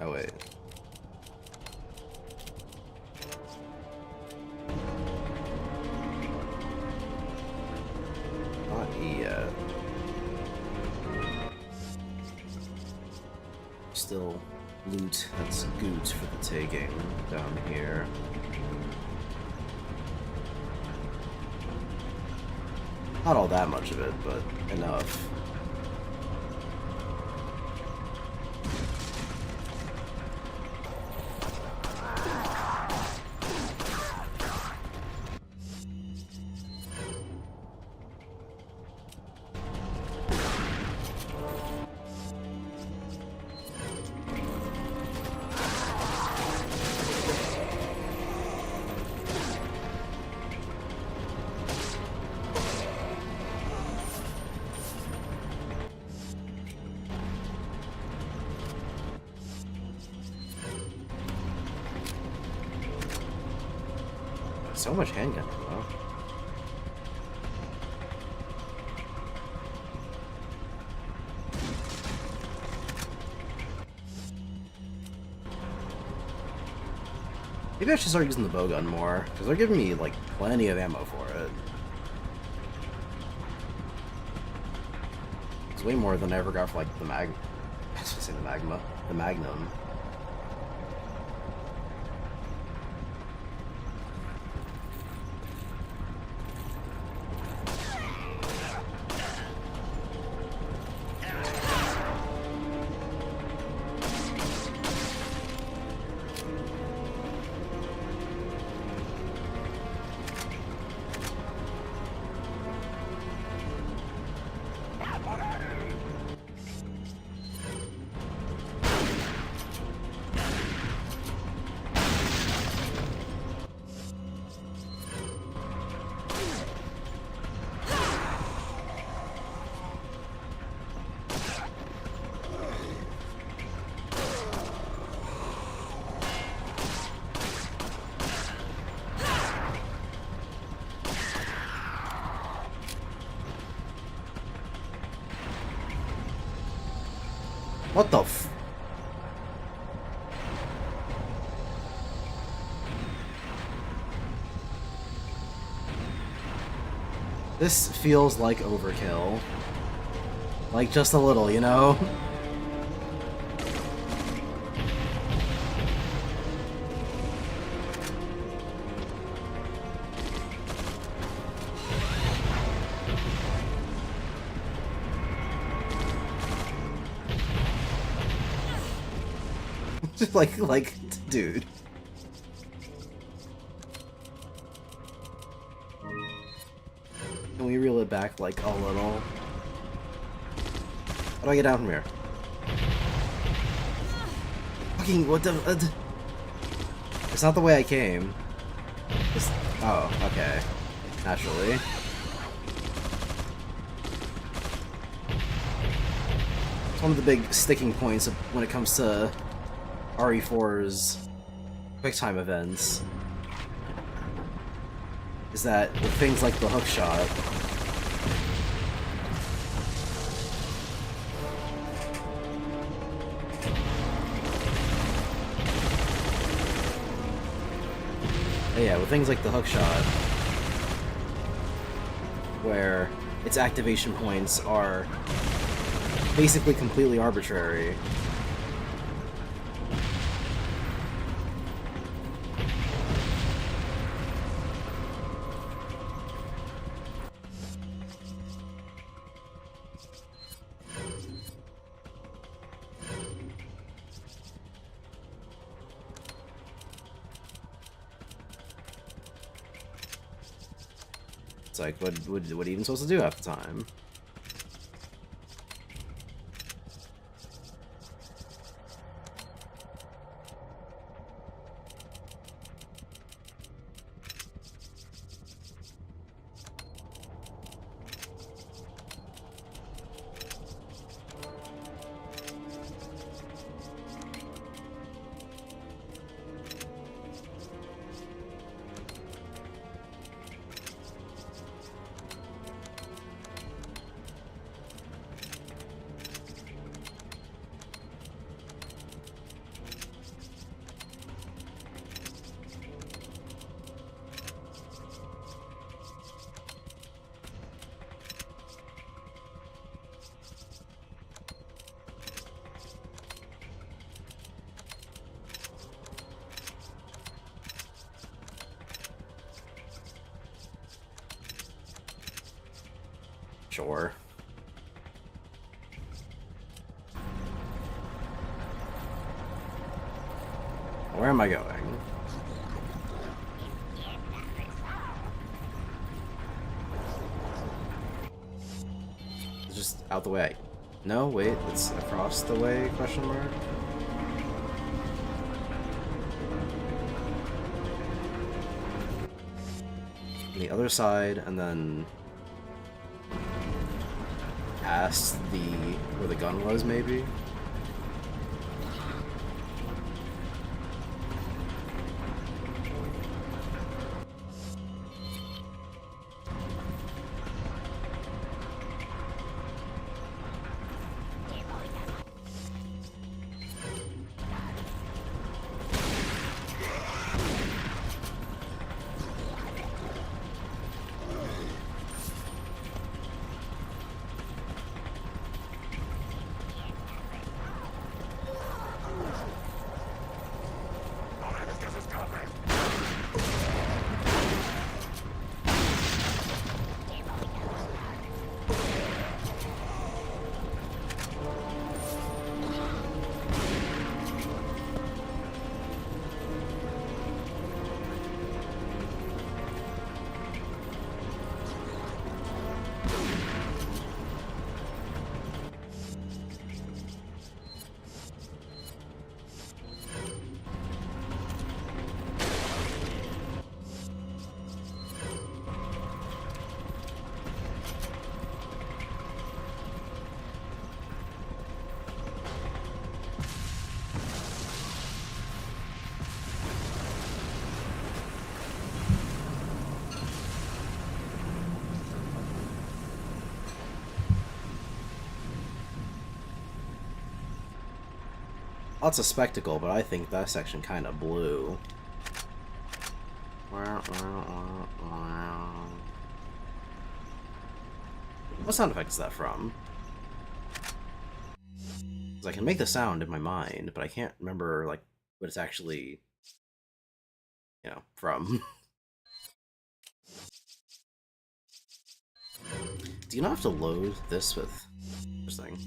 Oh wait. Not yet. Still loot that's good for the taking down here. Not all that much of it, but enough. So much handgun ammo. Maybe I should start using the bowgun more, because they're giving me, like, plenty of ammo for it. It's way more than I ever got for, like, the I was gonna say the Magnum. What the f... This feels like overkill. Like, just a little, you know? Just like, dude. Can we reel it back, like, a little? How do I get down from here? Fucking, what the... It's not the way I came. It's... Oh, okay. Naturally. It's one of the big sticking points when it comes to RE4's QuickTime events. Is that with things like the hookshot, yeah, with things like the hookshot, where its activation points are basically completely arbitrary. It's like, what are you even supposed to do half the time? Sure. Where am I going? It's just out the way. No, wait, it's across the way, question mark? On the other side, and then past the where the gun was, maybe? lots of spectacle, but I think that section kind of blew. What sound effect is that from? Because I can make the sound in my mind, but I can't remember like what it's actually, you know, from. Do you not have to load this with interesting?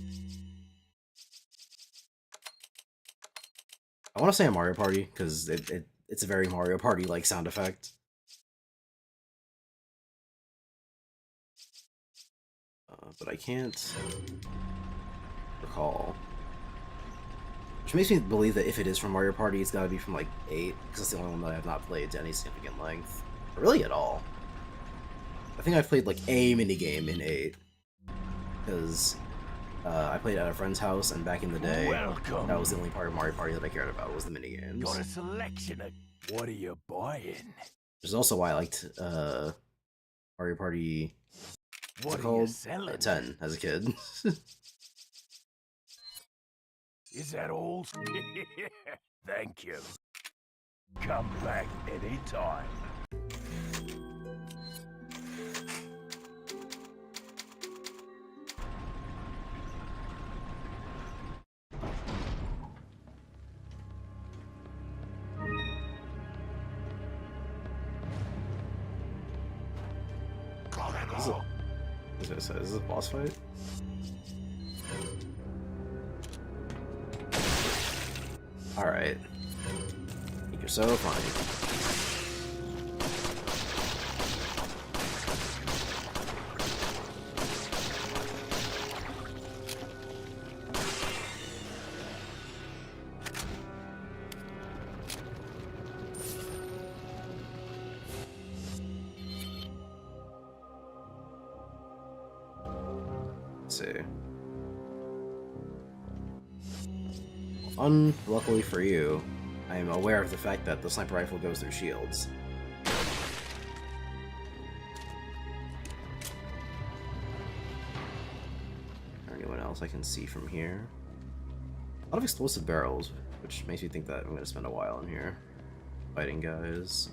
I want to say a Mario Party because it's a very Mario Party like sound effect. But I can't recall. Which makes me believe that if it is from Mario Party, it's gotta be from like 8, because that's the only one that I have not played to any significant length. Or really at all. I think I've played like a minigame in 8. Because I played at a friend's house, and back in the day, Welcome. that was the only part of Mario Party that I cared about, was the minigames. Got a selection of. What are you buying? Which is also why I liked Mario Party What are you called? selling? 10 as a kid. Is that all? Thank you. Come back anytime. Is this a boss fight? Alright. You're so funny. Let's see. Unluckily for you, I am aware of the fact that the sniper rifle goes through shields. Or anyone else I can see from here? A lot of explosive barrels, which makes me think that I'm going to spend a while in here fighting guys.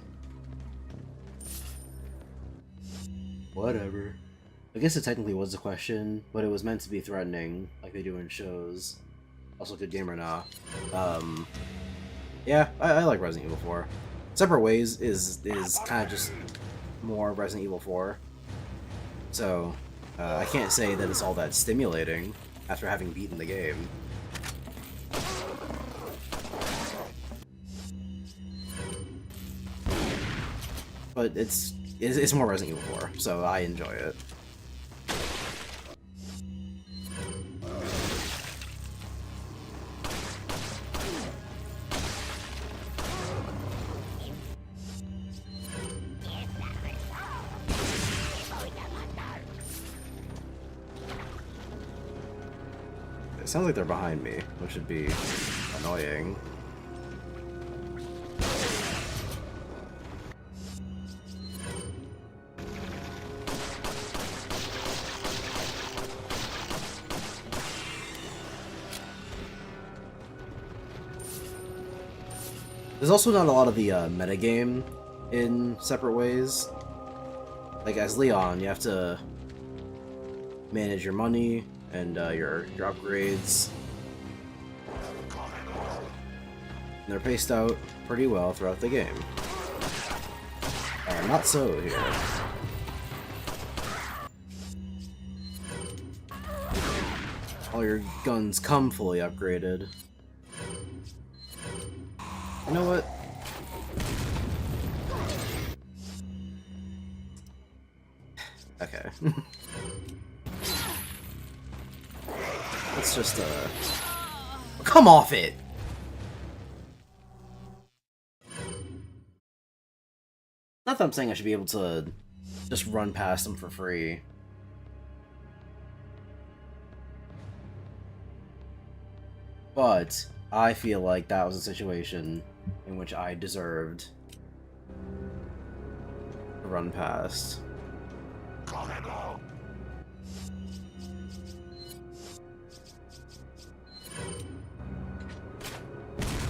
Whatever. I guess it technically was a question, but it was meant to be threatening, like they do in shows. Also, good game or not. Yeah, I like Resident Evil 4. Separate Ways is kind of just more Resident Evil 4. So, I can't say that it's all that stimulating after having beaten the game. But it's more Resident Evil 4, so I enjoy it. It sounds like they're behind me, which would be annoying. There's also not a lot of the metagame in Separate Ways. Like, as Leon, you have to manage your money and your upgrades. And they're paced out pretty well throughout the game. Not so here. All your guns come fully upgraded. You know what? Okay. Let's just, come off it! Not that I'm saying I should be able to just run past them for free. But I feel like that was a situation in which I deserved to run past.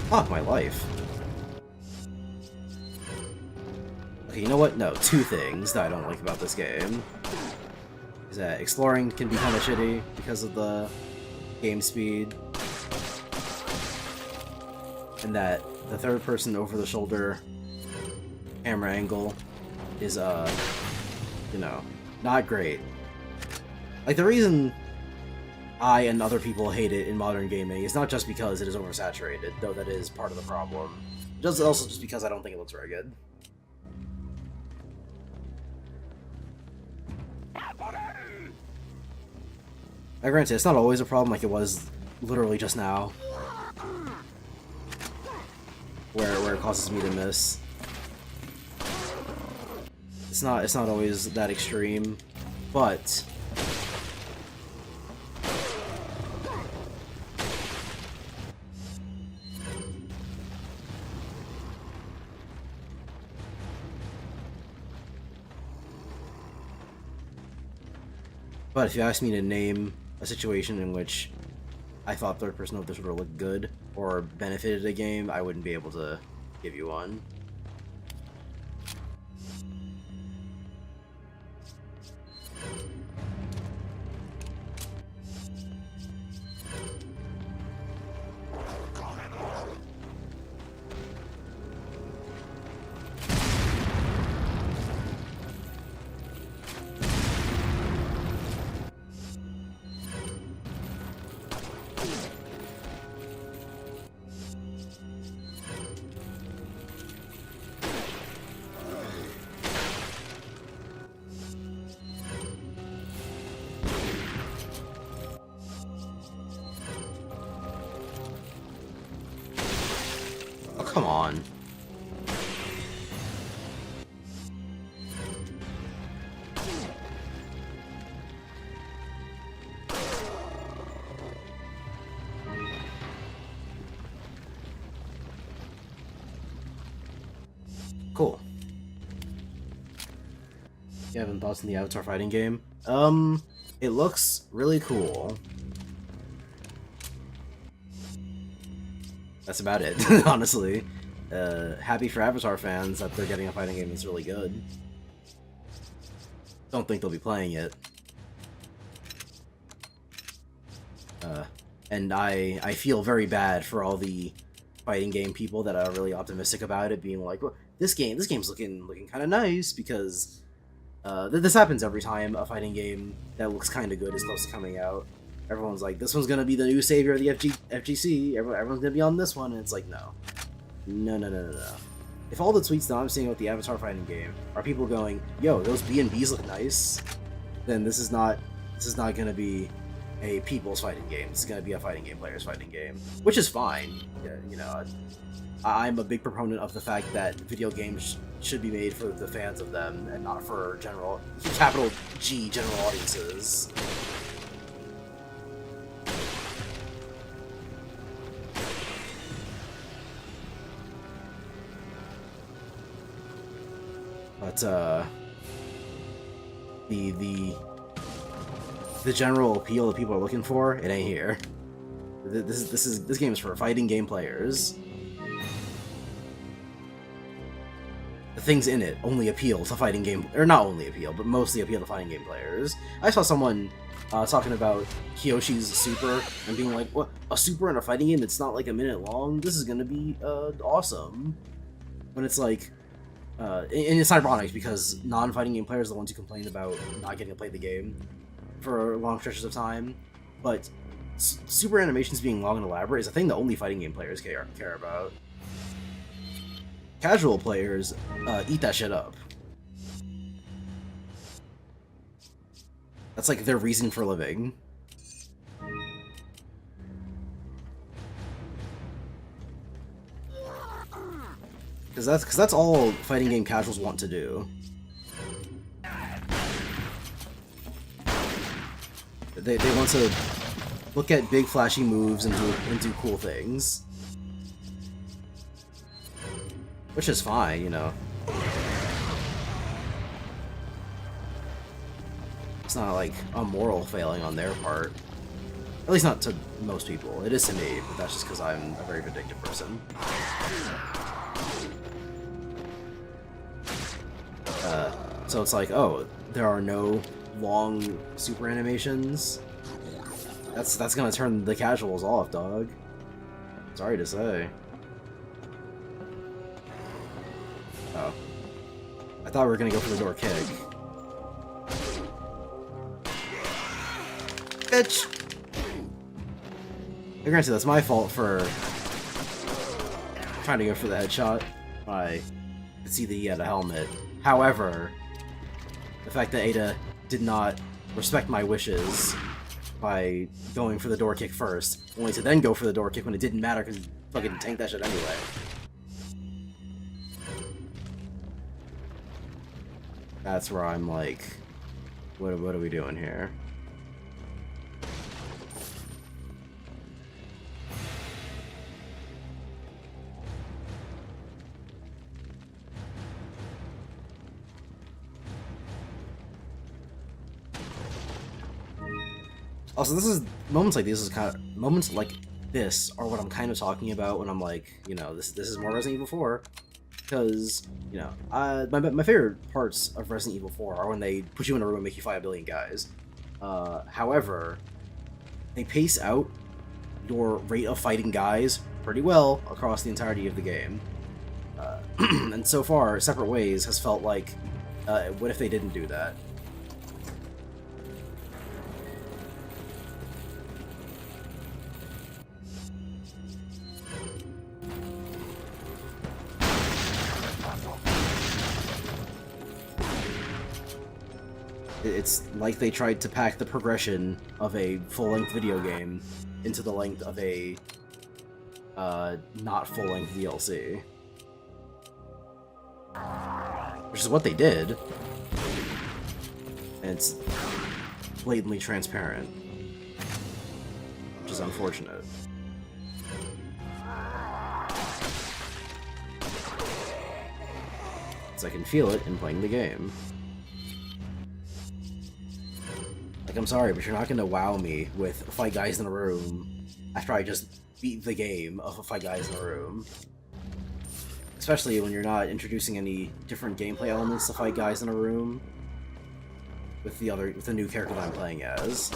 Fuck my life. Okay, you know what? No, two things that I don't like about this game. Is that exploring can be kind of shitty because of the game speed. And that the third person over the shoulder camera angle is, you know, not great. Like, the reason I and other people hate it in modern gaming is not just because it is oversaturated, though that is part of the problem. Just also just because I don't think it looks very good. Now, granted, it's not always a problem like it was literally just now, where it causes me to miss. It's not always that extreme, but if you ask me to name a situation in which I thought third person over the shoulder looked good or benefited a game, I wouldn't be able to give you one. Oh, come on. Cool. You have any thoughts on the Avatar fighting game? It looks really cool. That's about it, honestly. Happy for Avatar fans that they're getting a fighting game that's really good. Don't think they'll be playing it. And I feel very bad for all the fighting game people that are really optimistic about it, being like, well, this game's looking kind of nice, because this happens every time a fighting game that looks kind of good is close to coming out. Everyone's like, this one's gonna be the new savior of the FGC, everyone's gonna be on this one, and it's like, no. No. If all the tweets that I'm seeing about the Avatar fighting game are people going, yo, those B&Bs look nice, then this is not gonna be a people's fighting game. It's gonna be a fighting game player's fighting game, which is fine. Yeah, you know, I'm a big proponent of the fact that video games should be made for the fans of them and not for general, capital G, general audiences. But the general appeal that people are looking for, it ain't here. This game is for fighting game players. The things in it only appeal to fighting game, or not only appeal, but mostly appeal to fighting game players. I saw someone talking about Kyoshi's Super and being like, "What, a Super in a fighting game that's not like a minute long? This is gonna be awesome." When it's like, and it's ironic because non-fighting game players are the ones who complain about not getting to play the game for long stretches of time. But super animations being long and elaborate is a thing that only fighting game players care about. Casual players eat that shit up. That's like their reason for living. Because that's all fighting game casuals want to do. They want to look at big flashy moves and do cool things. Which is fine, you know. It's not like a moral failing on their part. At least not to most people. It is to me, but that's just because I'm a very vindictive person. So it's like, oh, there are no long super animations? That's gonna turn the casuals off, dog. Sorry to say. Oh. I thought we were gonna go for the door kick. Bitch! Granted, that's my fault for trying to go for the headshot. I could see that he had a helmet. However, the fact that Ada did not respect my wishes by going for the door kick first, only to then go for the door kick when it didn't matter because he fucking tanked that shit anyway. That's where I'm like, what are we doing here? Also, this is moments like this are what I'm kind of talking about when I'm like, you know, this is more Resident Evil 4, because you know, my favorite parts of Resident Evil 4 are when they put you in a room and make you fight a billion guys. However, they pace out your rate of fighting guys pretty well across the entirety of the game, and so far, Separate Ways has felt like, what if they didn't do that? It's like they tried to pack the progression of a full-length video game into the length of a not full-length DLC. Which is what they did. And it's blatantly transparent. Which is unfortunate. Because I can feel it in playing the game. Like, I'm sorry, but you're not gonna wow me with fight guys in a room after I just beat the game of fight guys in a room. Especially when you're not introducing any different gameplay elements to fight guys in a room with the new character that I'm playing as.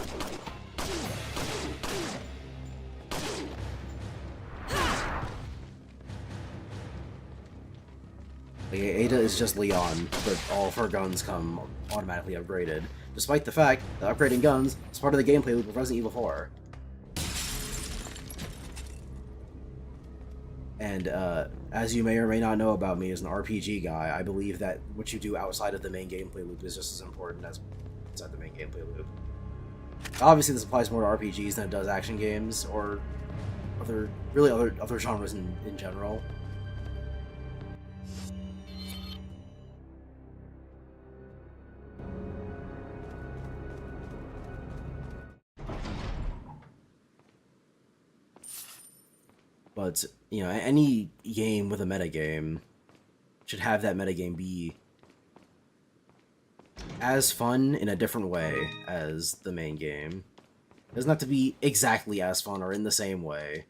Like, Ada is just Leon, but all of her guns come automatically upgraded, despite the fact that upgrading guns is part of the gameplay loop of Resident Evil 4. And, as you may or may not know about me as an RPG guy, I believe that what you do outside of the main gameplay loop is just as important as inside the main gameplay loop. Obviously, this applies more to RPGs than it does action games, or other genres in general. But, you know, any game with a metagame should have that metagame be as fun in a different way as the main game. It doesn't have to be exactly as fun or in the same way.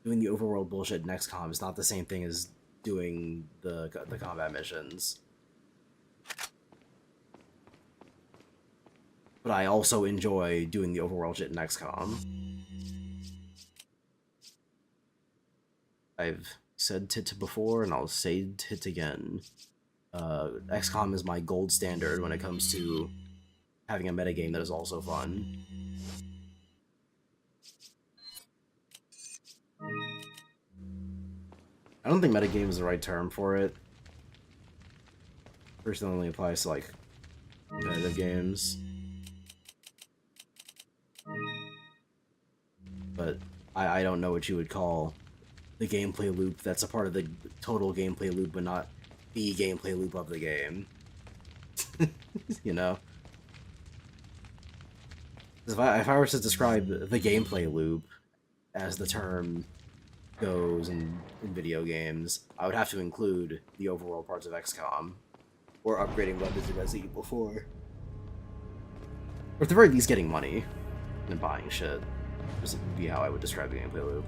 Doing the overworld bullshit in XCOM is not the same thing as doing the combat missions. But I also enjoy doing the overworld shit in XCOM. I've said tit before, and I'll say tit again. XCOM is my gold standard when it comes to having a metagame that is also fun. I don't think metagame is the right term for it. First, it only applies to, like, competitive games. But I don't know what you would call the gameplay loop that's a part of the total gameplay loop, but not the gameplay loop of the game. You know? If I were to describe the gameplay loop as the term goes in video games, I would have to include the overworld parts of XCOM, or upgrading weapons in Resident Evil 4. Or at the very least getting money and buying shit. This would be how I would describe the gameplay loop.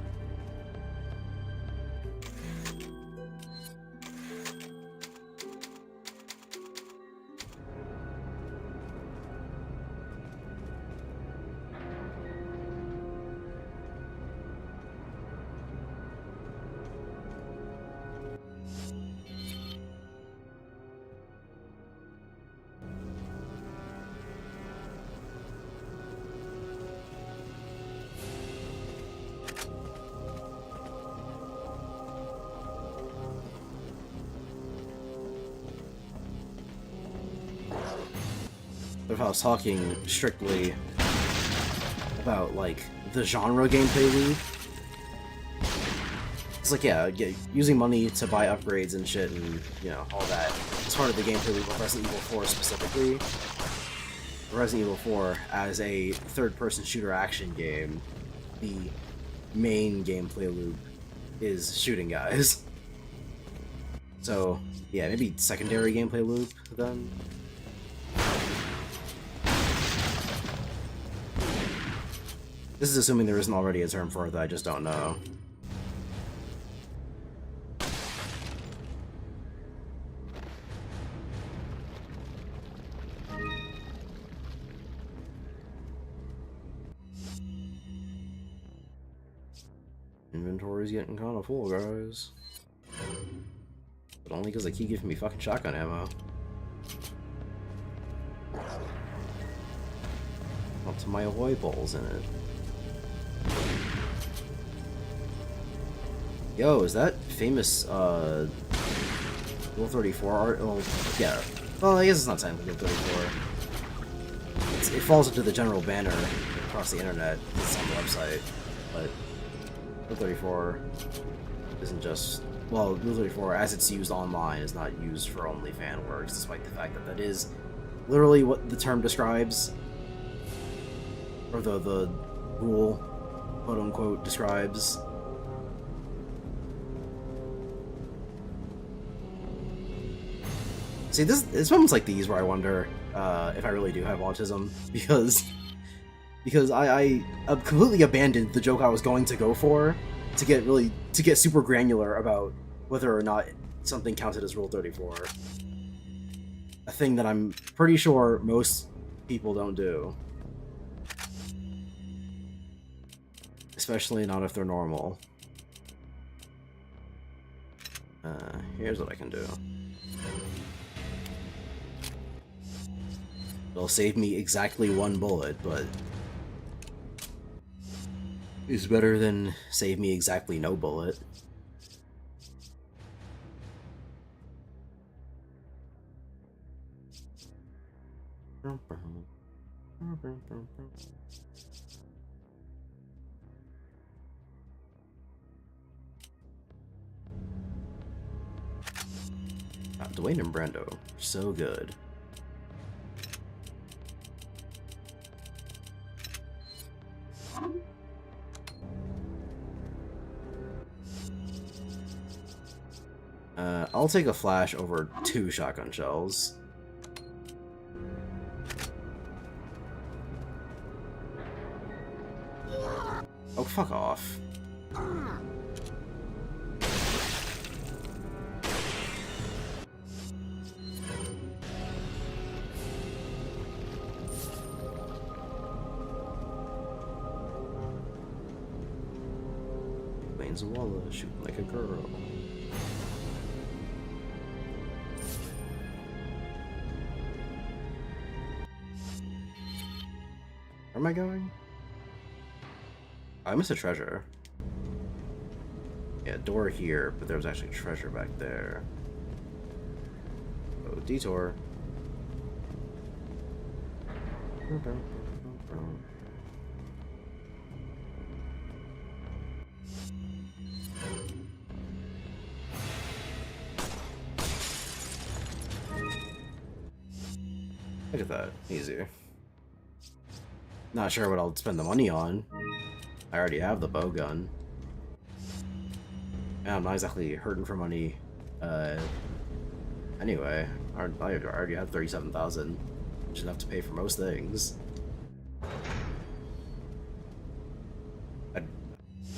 If I was talking strictly about, like, the genre gameplay loop, it's like, yeah, using money to buy upgrades and shit and, you know, all that. It's part of the gameplay loop of Resident Evil 4 specifically. Resident Evil 4, as a third-person shooter action game, the main gameplay loop is shooting guys. So, yeah, maybe secondary gameplay loop, then? This is assuming there isn't already a term for it that I just don't know. Inventory's getting kind of full, guys. But only because they keep giving me fucking shotgun ammo. Up to my Ahoy balls in it. Yo, is that famous, Rule 34 art? Oh, yeah. Well, I guess it's not technically Rule 34. It falls into the general banner across the internet. It's on the website. But Rule 34 isn't just... Well, Rule 34, as it's used online, is not used for only fan works, despite the fact that that is literally what the term describes. Or the rule, quote-unquote, describes. See, it's moments like these where I wonder if I really do have autism, because I completely abandoned the joke I was going to go for to get super granular about whether or not something counted as Rule 34. A thing that I'm pretty sure most people don't do. Especially not if they're normal. Here's what I can do. It'll save me exactly one bullet, but it's better than save me exactly no bullet. Dwayne and Brando, so good. I'll take a flash over 2 shotgun shells. Oh, fuck off. Wayne's Walla shooting like a girl. Where am I going? I missed a treasure. Yeah, door here, but there was actually treasure back there. Oh, detour. Look at that. Easy. Not sure what I'll spend the money on. I already have the bow gun. And I'm not exactly hurting for money. Anyway, I already have 37,000, which is enough to pay for most things.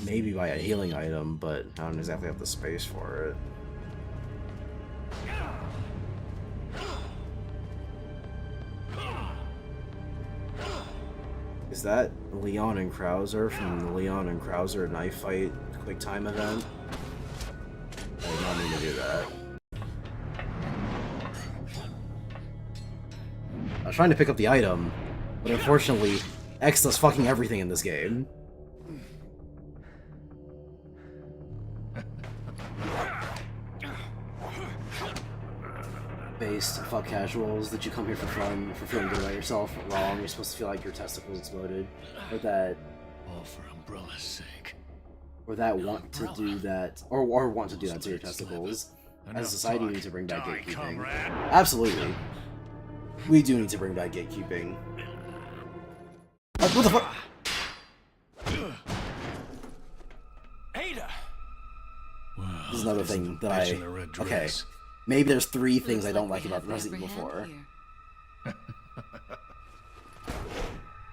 maybe buy a healing item, but I don't exactly have the space for it. Is that Leon and Krauser from the Leon and Krauser knife fight quick time event? I did not mean to do that. I was trying to pick up the item, but unfortunately, X does fucking everything in this game. Based, fuck casuals, did you come here for fun, for feeling good about yourself? Wrong, you're supposed to feel like your testicles exploded. Or that... All for Umbrella's sake. Or that want to do that, or want to do that to your testicles. As a society, we need to bring back gatekeeping. Absolutely. We do need to bring back gatekeeping. What the fuck? Ada! Well, This is another isn't thing the that bitch in the red okay. dress. Maybe there's 3 things Looks I don't like like we about have Resident Evil Reverend 4. here.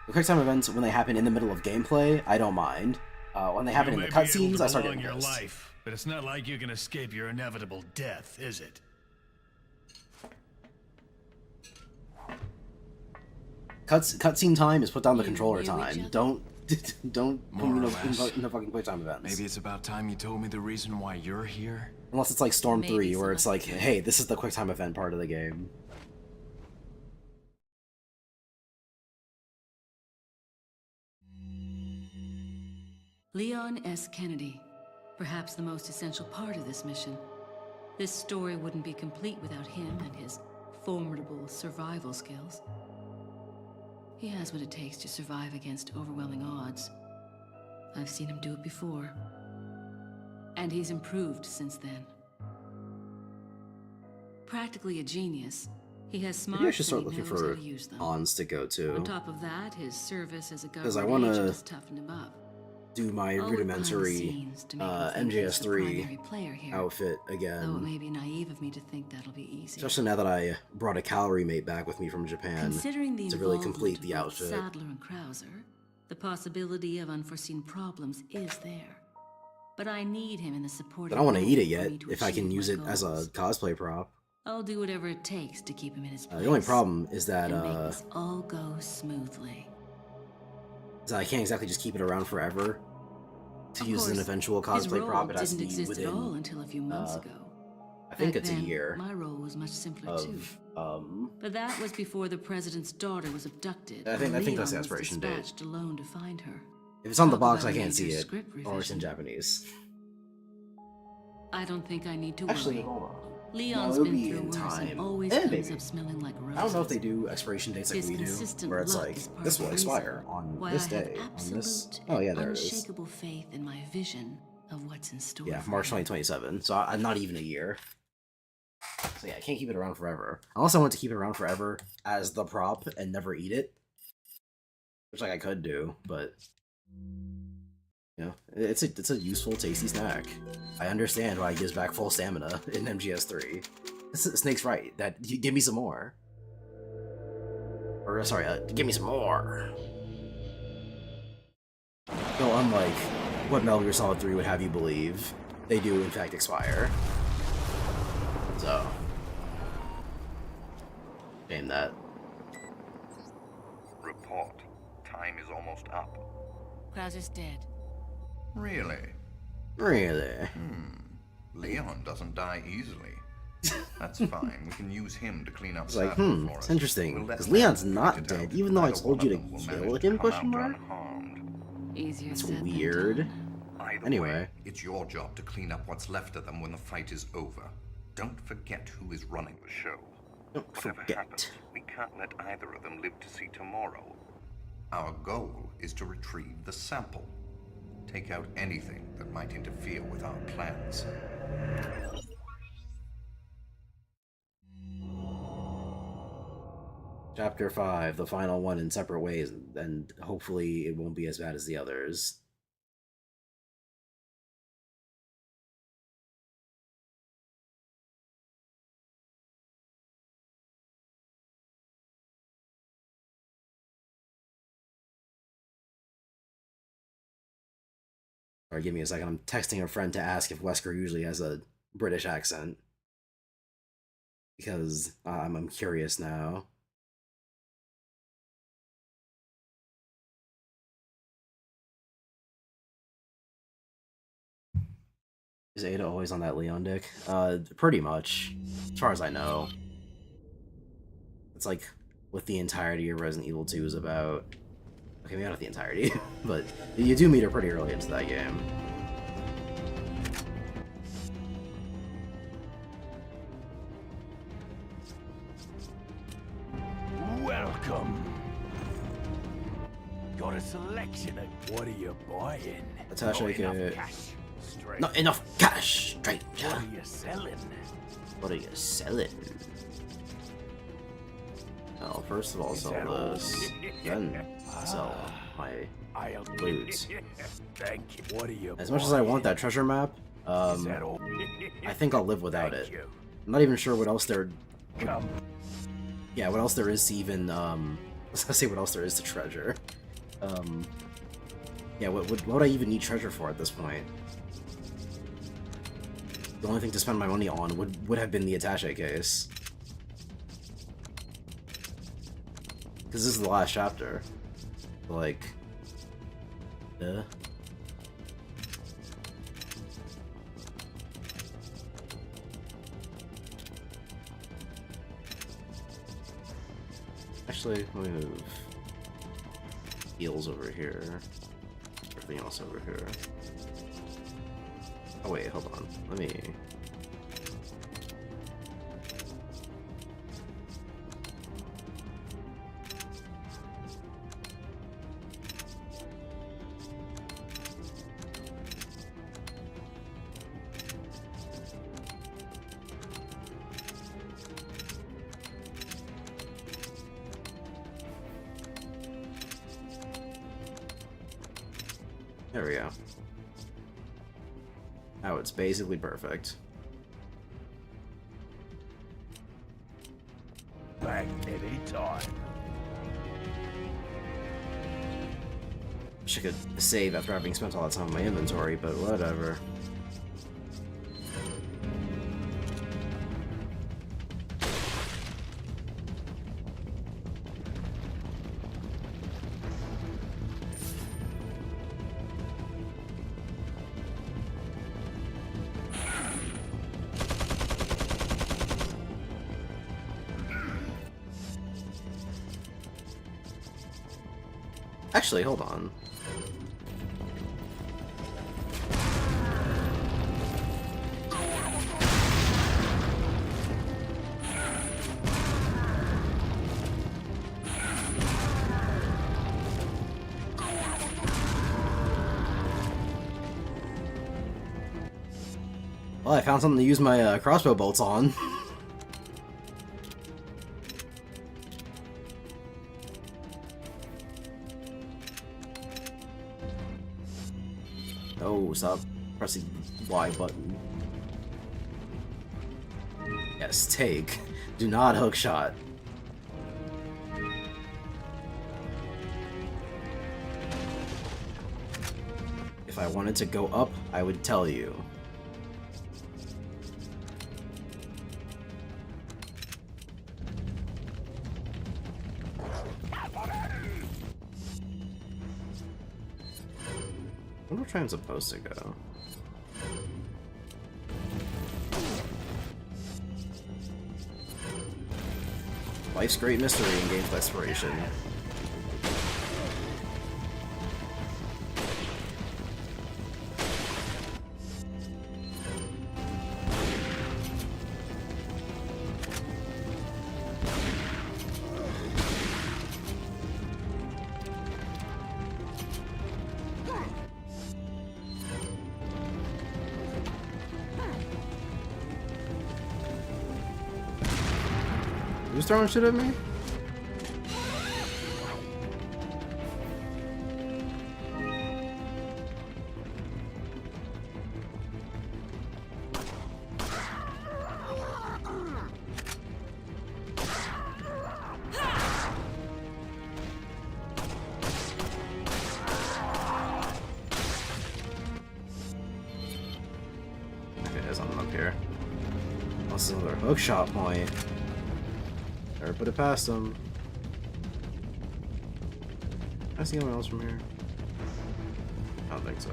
The quick time events, when they happen in the middle of gameplay, I don't mind. When they happen in the cutscenes, I start getting your pissed. life, but it's not like you can escape your inevitable death, is it? Cutscene time is put down the You controller knew each don't other? don't put More me or in less. the fucking quick time events. Maybe it's about time you told me the reason why you're here. Unless it's like Storm Maybe 3, where it's like, selective. hey, this is the quick time event part of the game. Leon S. Kennedy, perhaps the most essential part of this mission. This story wouldn't be complete without him and his formidable survival skills. He has what it takes to survive against overwhelming odds. I've seen him do it before. And he's improved since then. Practically a genius, he has smarts Maybe I should start and he looking knows how for to use them. cons to go On to. top of that, his service as a 'Cause I government wanna agent has toughened him up. Do my All behind the rudimentary scenes to make him think he's the MGS3 primary player here. outfit Though it again. may be naive of me to think that'll be easy. Especially now that I brought a calorie mate back with me from Japan Considering the to really involvement complete the of both outfit. Sadler and Krauser, the possibility of unforeseen problems is there. But I need him in the support. I don't want to eat it yet, if I can use it as a cosplay prop. I'll do whatever it takes to keep him in his place. The only problem is that and make this all go smoothly. I can't exactly just keep it around forever to Of use as an course, eventual His cosplay role prop. It has to didn't be exist at all within, until a few months ago. I think Back it's a then, year My role was much simpler too. of, But that was before the president's daughter was abducted. I think and that's the Leon was expiration date. dispatched alone to find her. if it's on the Talk box, about I a can't see major it, script or it's in revision. Japanese. I don't think I need to Actually, worry. hold on. Leon's it'll been be through in worse time. and always And comes maybe. up smelling like roses. I don't know if they do expiration dates like His we do, consistent where it's luck like, is part this of will the reason expire on why this I have day, on absolute this... Oh yeah, there it is. unshakable faith in my vision of what's in store. Yeah, for March him. 2027, so I'm not even a year. So yeah, I can't keep it around forever. Unless I want to keep it around forever as the prop and never eat it. Which, like, I could do, but... You know, it's a useful, tasty snack. I understand why it gives back full stamina in MGS3. Snake's right, that you give me some more. Or, sorry, give me some more. So, unlike what Metal Gear Solid 3 would have you believe, they do, in fact, expire. So... Shame that. Report. Time is almost up. Krauser's dead. Really? Really? Leon doesn't die easily. That's fine. We can use him to clean up It's like, Sadler for it's us. interesting, We'll let because them Leon's figure not it dead, out. even though I Neither told one you of to them will kill manage him, to come question out mark? unharmed. Easier That's said than weird. done. Either Anyway. way, it's your job to clean up what's left of them when the fight is over. Don't forget who is running the show. Don't Whatever forget. happens, we can't let either of them live to see tomorrow. Our goal is to retrieve the sample. Take out anything that might interfere with our plans. Chapter 5, the final one in separate ways, and hopefully it won't be as bad as the others. Or give me a second. I'm texting a friend to ask if Wesker usually has a British accent. Because I'm curious now. Is Ada always on that Leon dick? Pretty much. As far as I know. It's like what the entirety of Resident Evil 2 is about. Okay, maybe not the entirety, but you do meet her pretty early into that game. Welcome. Got a selection of what are you buying? Attache Not enough kit. cash. Straight. Not enough cash, What stranger. are you selling? What are you selling? Well, first of all, Is sell that all? this. Then sell my I'll loot. Thank you. What are you As much as I want buying? that treasure map, Is that all? I think I'll live without Thank it. you. I'm not even sure what else there. Come. Yeah, what else there is to even. Let's say what else there is to treasure. Yeah, what would I even need treasure for at this point? The only thing to spend my money on would have been the attaché case. Because this is the last chapter. Like... Actually, let me move heals over here. Everything else over here. Oh wait, hold on. Let me... There we go. Now it's basically perfect. Back anytime. Wish I could save after having spent all that time on my inventory, but whatever. Actually, hold on. Well, I found something to use my crossbow bolts on. Oh, stop pressing Y button. Yes, take. Do not hookshot. If I wanted to go up, I would tell you. I wonder which way I'm supposed to go. Life's great mystery in gameplay exploration. Who's throwing shit at me? here. That's another hookshot point. Better put it past him. Can I see anyone else from here? I don't think so.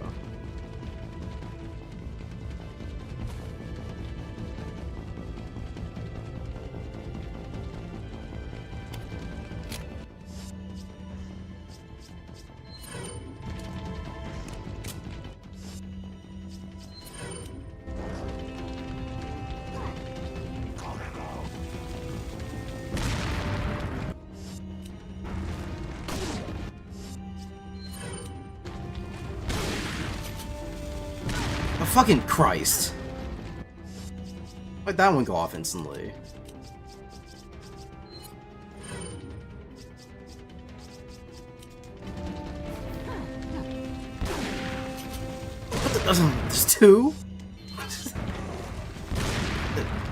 Fucking Christ. Why'd that one go off instantly? There's two?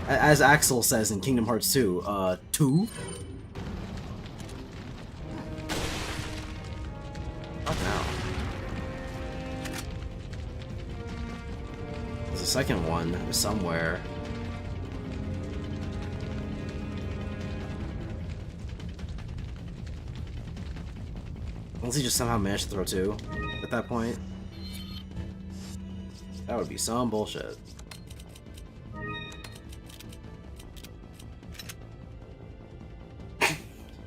As Axel says in Kingdom Hearts 2, two? What now? There's a second one somewhere. Unless he just somehow managed to throw two at that point. That would be some bullshit.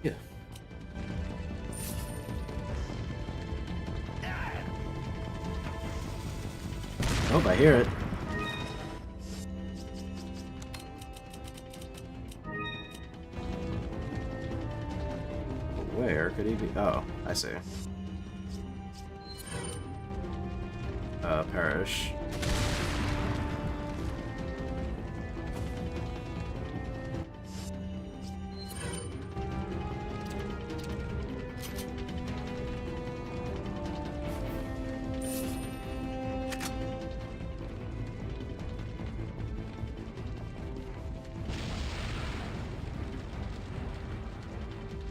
Yeah. Oh, I hear it. Where could he be? Oh, I see. Perish.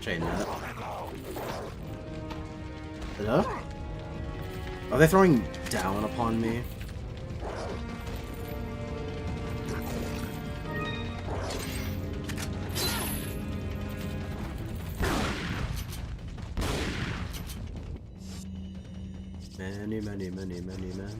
Chain that. Hello? Are they throwing down upon me? Many, many, many, many men.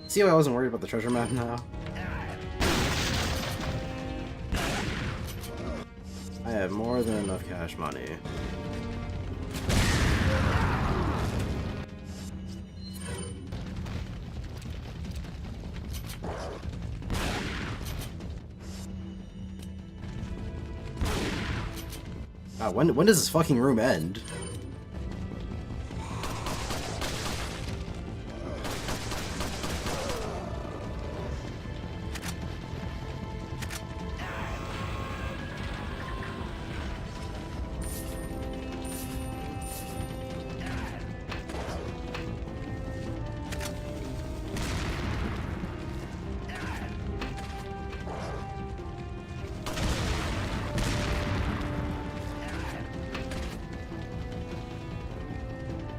See why I wasn't worried about the treasure map now? I have more than enough cash money. God, when does this fucking room end?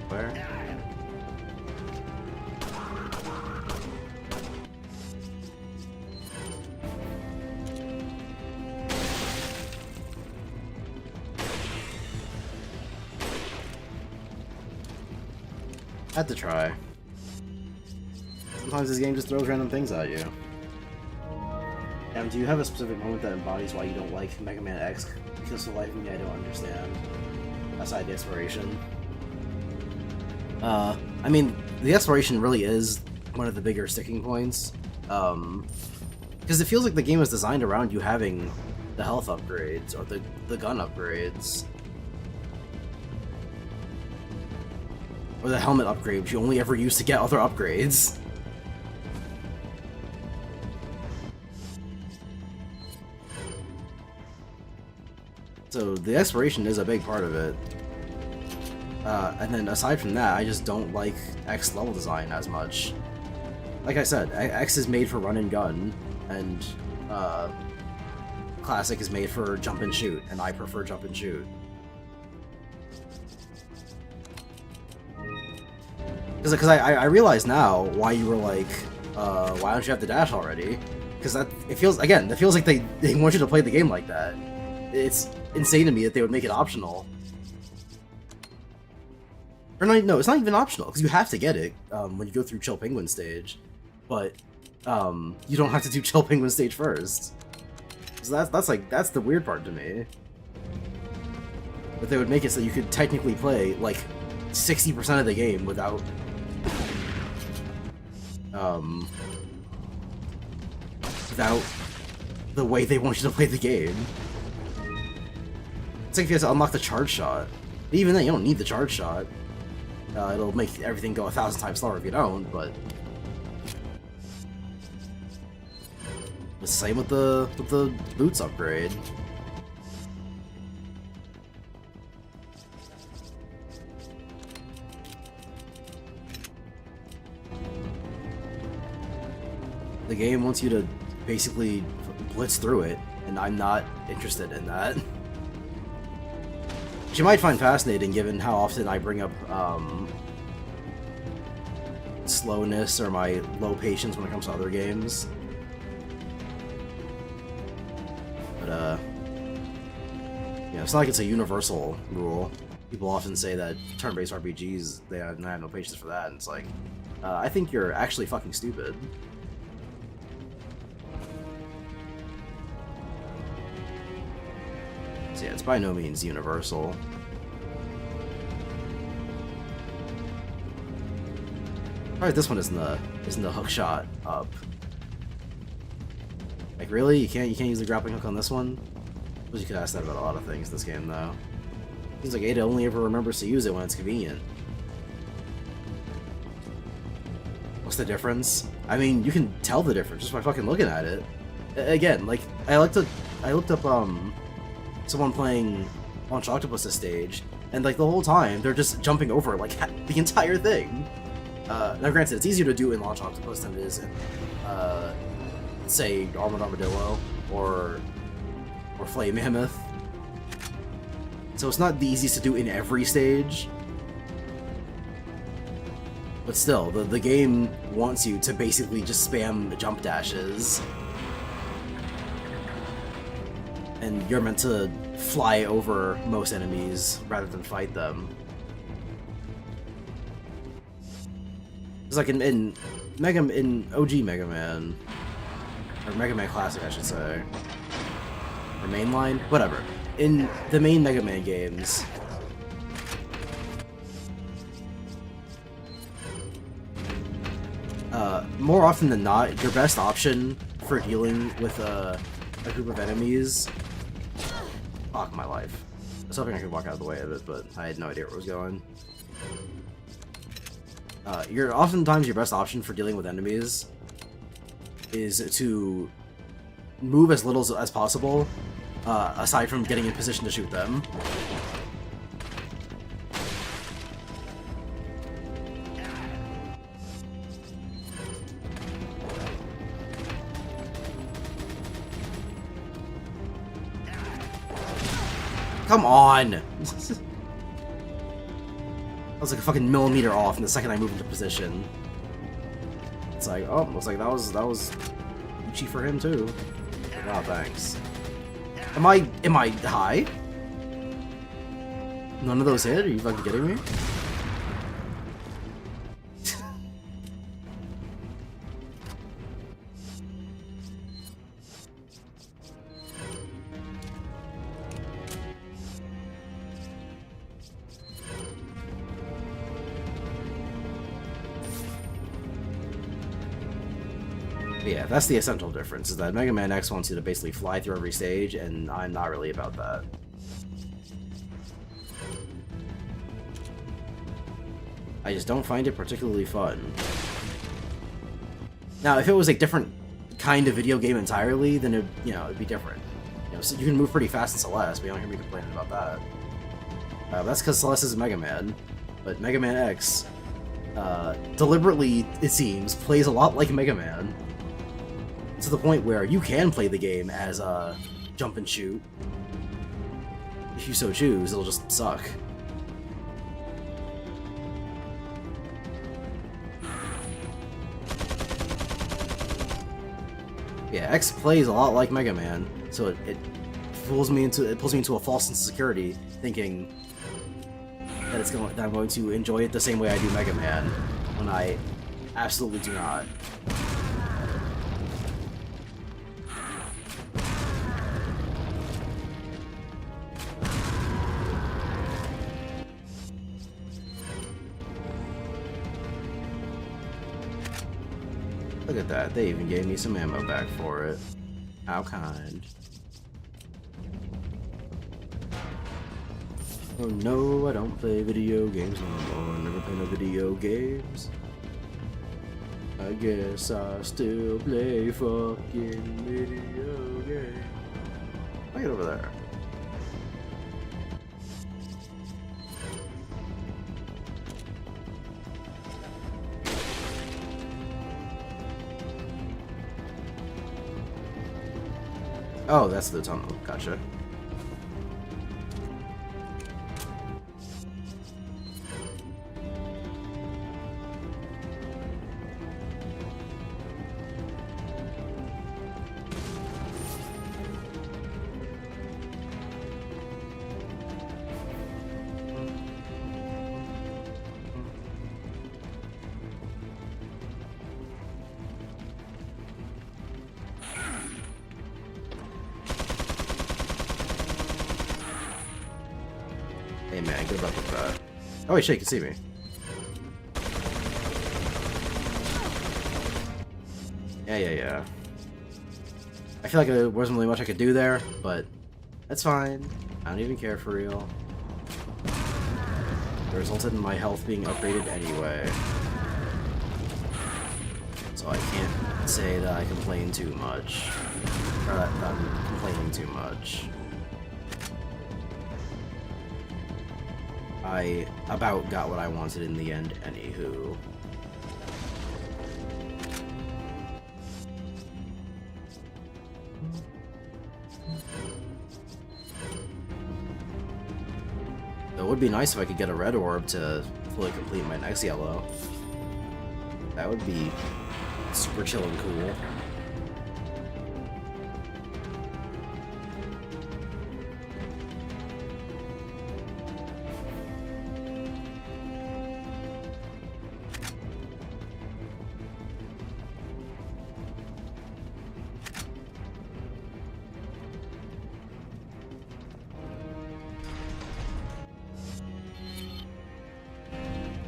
Where? Had to try. Sometimes this game just throws random things at you. Do you have a specific moment that embodies why you don't like Mega Man X because for the life of me I don't understand. Aside the exploration. I mean, the exploration really is one of the bigger sticking points. Because it feels like the game is designed around you having the health upgrades, or the gun upgrades. Or the helmet upgrade, which you only ever use to get other upgrades. So the exploration is a big part of it. And then aside from that, I just don't like X level design as much. Like I said, X is made for run and gun, and Classic is made for jump and shoot, and I prefer jump and shoot. Because I realize now why you were like, why don't you have the dash already? Because it feels like they want you to play the game like that. It's insane to me that they would make it optional. Or no, it's not even optional, because you have to get it when you go through Chill Penguin stage. But you don't have to do Chill Penguin stage first. So that's the weird part to me. That they would make it so you could technically play like 60% of the game without without the way they want you to play the game. It's like if you have to unlock the charge shot. But even then, you don't need the charge shot. It'll make everything go 1,000 times slower if you don't, but... The same with the boots upgrade. The game wants you to basically blitz through it, and I'm not interested in that. Which you might find fascinating given how often I bring up slowness or my low patience when it comes to other games. But yeah, it's not like it's a universal rule. People often say that turn-based RPGs, I have no patience for that, and it's like, I think you're actually fucking stupid. So yeah, it's by no means universal. Probably this one isn't the hook shot up. Like really? You can't use the grappling hook on this one? I suppose you could ask that about a lot of things in this game though. Seems like Ada only ever remembers to use it when it's convenient. What's the difference? I mean, you can tell the difference just by fucking looking at it. Again, like I looked up someone playing Launch Octopus's stage, and like the whole time they're just jumping over like the entire thing. Now granted, it's easier to do in Launch Octopus than it is in, say, Armored Armadillo or Flame Mammoth. So it's not the easiest to do in every stage. But still, the game wants you to basically just spam jump dashes. And you're meant to fly over most enemies rather than fight them. It's like in OG Mega Man, or Mega Man Classic, I should say, or Mainline, whatever. In the main Mega Man games, more often than not, your best option for dealing with a group of enemies. Fuck my life. I was hoping I could walk out of the way of it, but I had no idea where it was going. Oftentimes your best option for dealing with enemies is to move as little as possible, aside from getting in position to shoot them. Come on! I was like a fucking millimeter off, and the second I moved into position, it's like, oh, looks like that was Uchi for him too. Wow, thanks. Am I high? None of those hit? Are you fucking kidding me? Yeah, that's the essential difference, is that Mega Man X wants you to basically fly through every stage, and I'm not really about that. I just don't find it particularly fun. Now, if it was a different kind of video game entirely, then it'd be different. So you can move pretty fast in Celeste, but you don't hear me complaining about that. That's because Celeste is Mega Man, but Mega Man X, deliberately, it seems, plays a lot like Mega Man. To the point where you can play the game as jump and shoot. If you so choose, it'll just suck. Yeah, X plays a lot like Mega Man, so it pulls me into a false sense of security, thinking that I'm going to enjoy it the same way I do Mega Man, when I absolutely do not. Look at that, they even gave me some ammo back for it. How kind. Oh no, I don't play video games no more. I never play no video games. I guess I still play fucking video games. I'll get over there. Oh, that's the tunnel. Gotcha. Hey man, good luck with that. Oh wait, shit, you can see me. Yeah. I feel like there wasn't really much I could do there, but that's fine. I don't even care for real. It resulted in my health being upgraded anyway. So I can't say that I complain too much. Or that I'm complaining too much. I about got what I wanted in the end, anywho. It would be nice if I could get a red orb to fully complete my next yellow. That would be super chill and cool.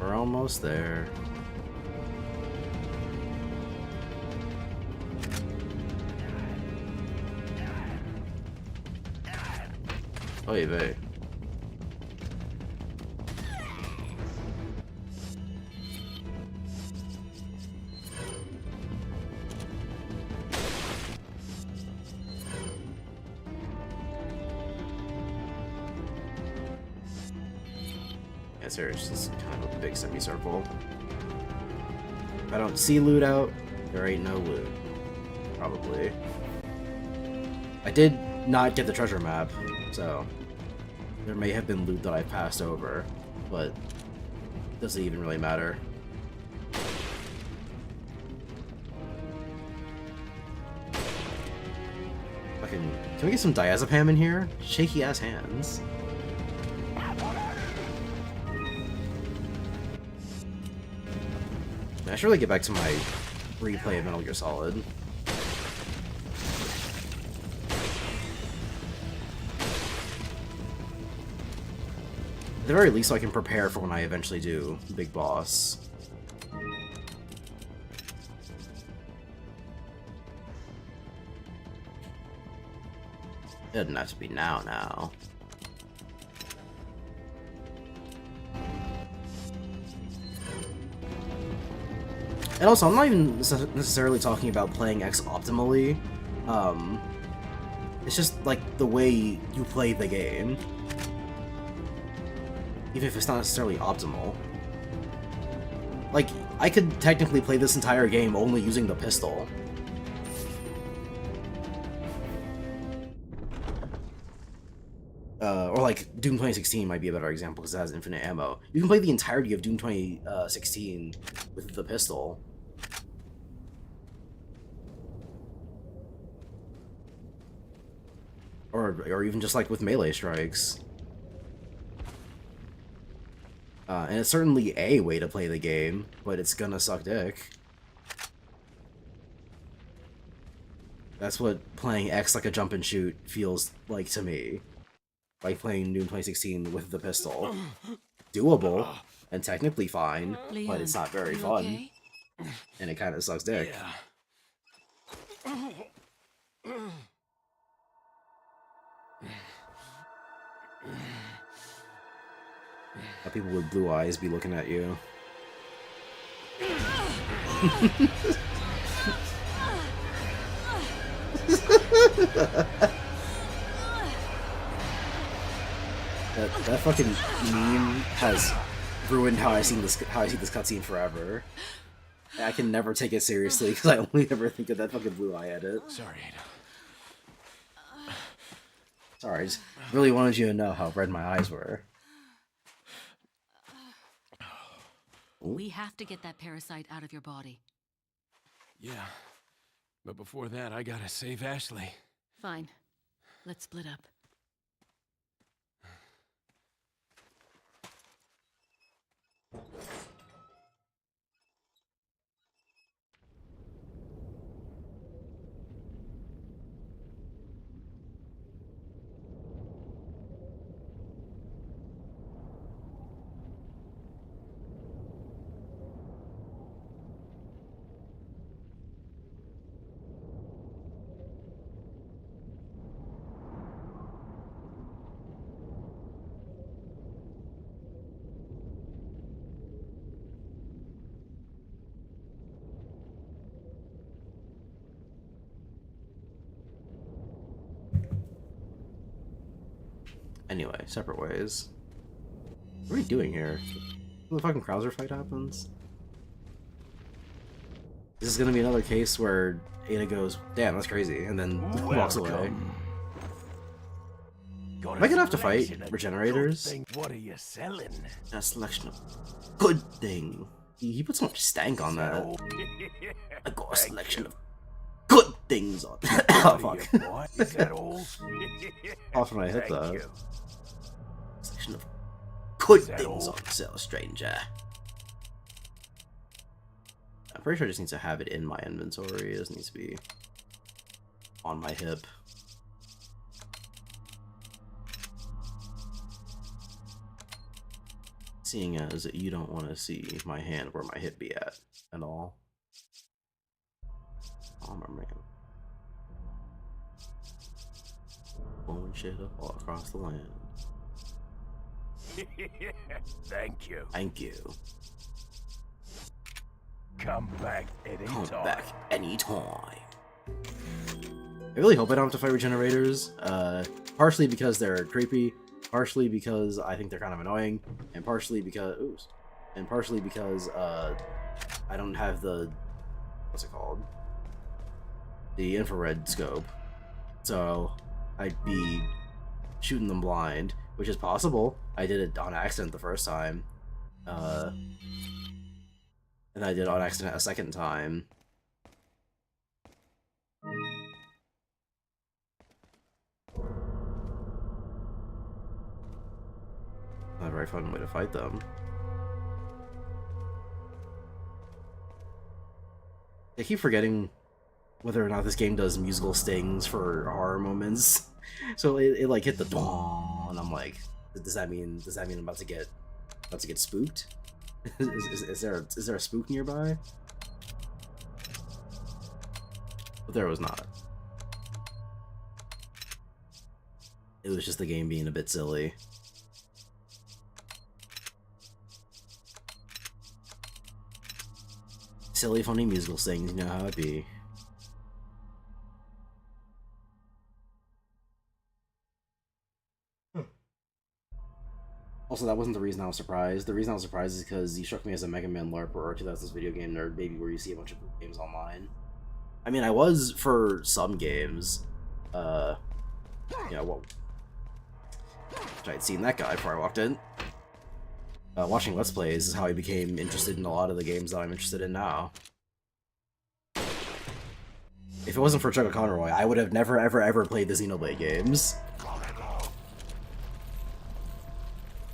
We're almost there. Oy vey. Yeah, seriously, it's kind of a big semicircle. If I don't see loot out, there ain't no loot. Probably. I did not get the treasure map, so there may have been loot that I passed over, but doesn't even really matter. Can we get some diazepam in here? Shaky ass hands. I should really get back to my replay of Metal Gear Solid. At the very least, so I can prepare for when I eventually do the big boss. It doesn't have to be now. And also, I'm not even necessarily talking about playing X optimally. It's just like the way you play the game. Even if it's not necessarily optimal. Like, I could technically play this entire game only using the pistol. Or like, Doom 2016 might be a better example because it has infinite ammo. You can play the entirety of Doom 2016 with the pistol. Or even just like with melee strikes. And it's certainly a way to play the game, but it's gonna suck dick. That's what playing X like a jump and shoot feels like to me. Like playing Doom 2016 with the pistol. Doable, and technically fine, Leon, but it's not very you fun. okay? And it kinda sucks dick. How people with blue eyes be looking at you. that fucking meme has ruined how I see this cutscene forever. I can never take it seriously because I only ever think of that fucking blue eye edit. Sorry, Ada. Sorry, I just really wanted you to know how red my eyes were. We have to get that parasite out of your body. Yeah. But before that, I gotta save Ashley. Fine. Let's split up. Anyway, separate ways. What are we doing here? When the fucking Krauser fight happens? Is this gonna be another case where Ada goes, damn, that's crazy, and then walks away? Welcome. Got Am I a gonna have to fight selection of regenerators? good things. What are you selling? A selection of good thing. He put so much stank on that. I got a selection of good things on. Oh fuck. Is that all? Off when I hit Thank that. you. Selection of good that things all? on sale, stranger. I'm pretty sure I just need to have it in my inventory. It doesn't need to be on my hip. Seeing as you don't want to see my hand where my hip be at all. Oh, I'm making blowing shit up all across the land. Thank you. Thank you. Come back anytime. Come back anytime. I really hope I don't have to fight regenerators. Partially because they're creepy, partially because I think they're kind of annoying, and partially because I don't have the what's it called? The infrared scope. So I'd be shooting them blind, which is possible. I did it on accident the first time. And I did it on accident a second time. Not a very fun way to fight them. I keep forgetting whether or not this game does musical stings for horror moments. So it like hit the dawn, and I'm like, does that mean I'm about to get spooked? is there a spook nearby? But there was not. It was just the game being a bit silly. Silly, funny musical things, you know how it be. Also, that wasn't the reason I was surprised. The reason I was surprised is because he struck me as a Mega Man LARPer or 2000s video game nerd, maybe where you see a bunch of games online. I mean, I was for some games. Yeah, well, I'd seen that guy before I walked in. Watching Let's Plays is how I became interested in a lot of the games that I'm interested in now. If it wasn't for Chuck Conroy, I would have never ever played the Xenoblade games.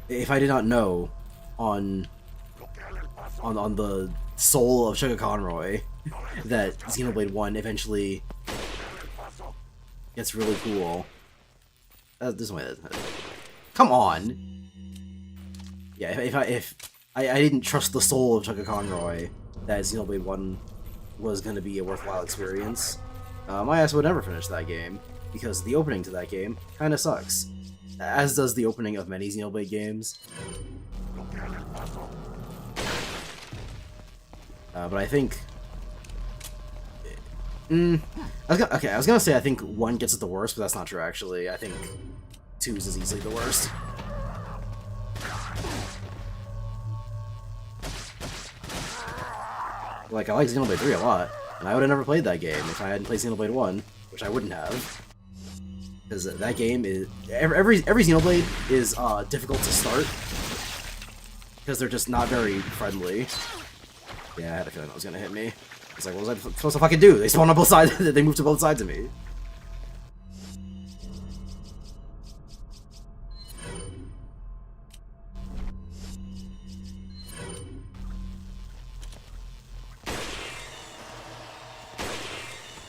If I did not know on the soul of Chuck Conroy that Xenoblade 1 eventually gets really cool. This way. Come on. Yeah, if I didn't trust the soul of Chuck Conroy that Xenoblade 1 was going to be a worthwhile experience, my ass would never finish that game, because the opening to that game kind of sucks. As does the opening of many Xenoblade games. But I think... I was gonna say I think 1 gets it the worst, but that's not true actually. I think 2's is easily the worst. Like, I like Xenoblade 3 a lot, and I would have never played that game if I hadn't played Xenoblade 1, which I wouldn't have. Because that game is... Every Xenoblade is difficult to start, because they're just not very friendly. Yeah, I had a feeling that was gonna hit me. It's like, what was I supposed to fucking do? They spawn on both sides. They moved to both sides of me.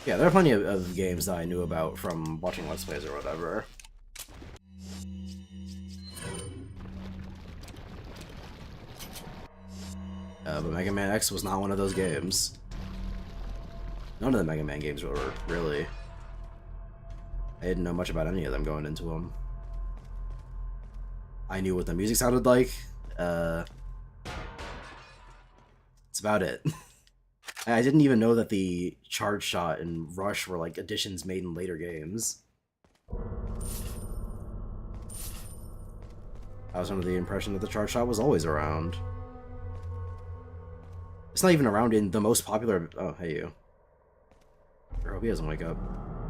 Yeah, there are plenty of games that I knew about from watching Let's Plays or whatever. But Mega Man X was not one of those games. None of the Mega Man games were, really. I didn't know much about any of them going into them. I knew what the music sounded like. That's about it. I didn't even know that the Charge Shot and Rush were like additions made in later games. I was under the impression that the Charge Shot was always around. It's not even around in the most popular... Oh, hey you. I hope he doesn't wake up.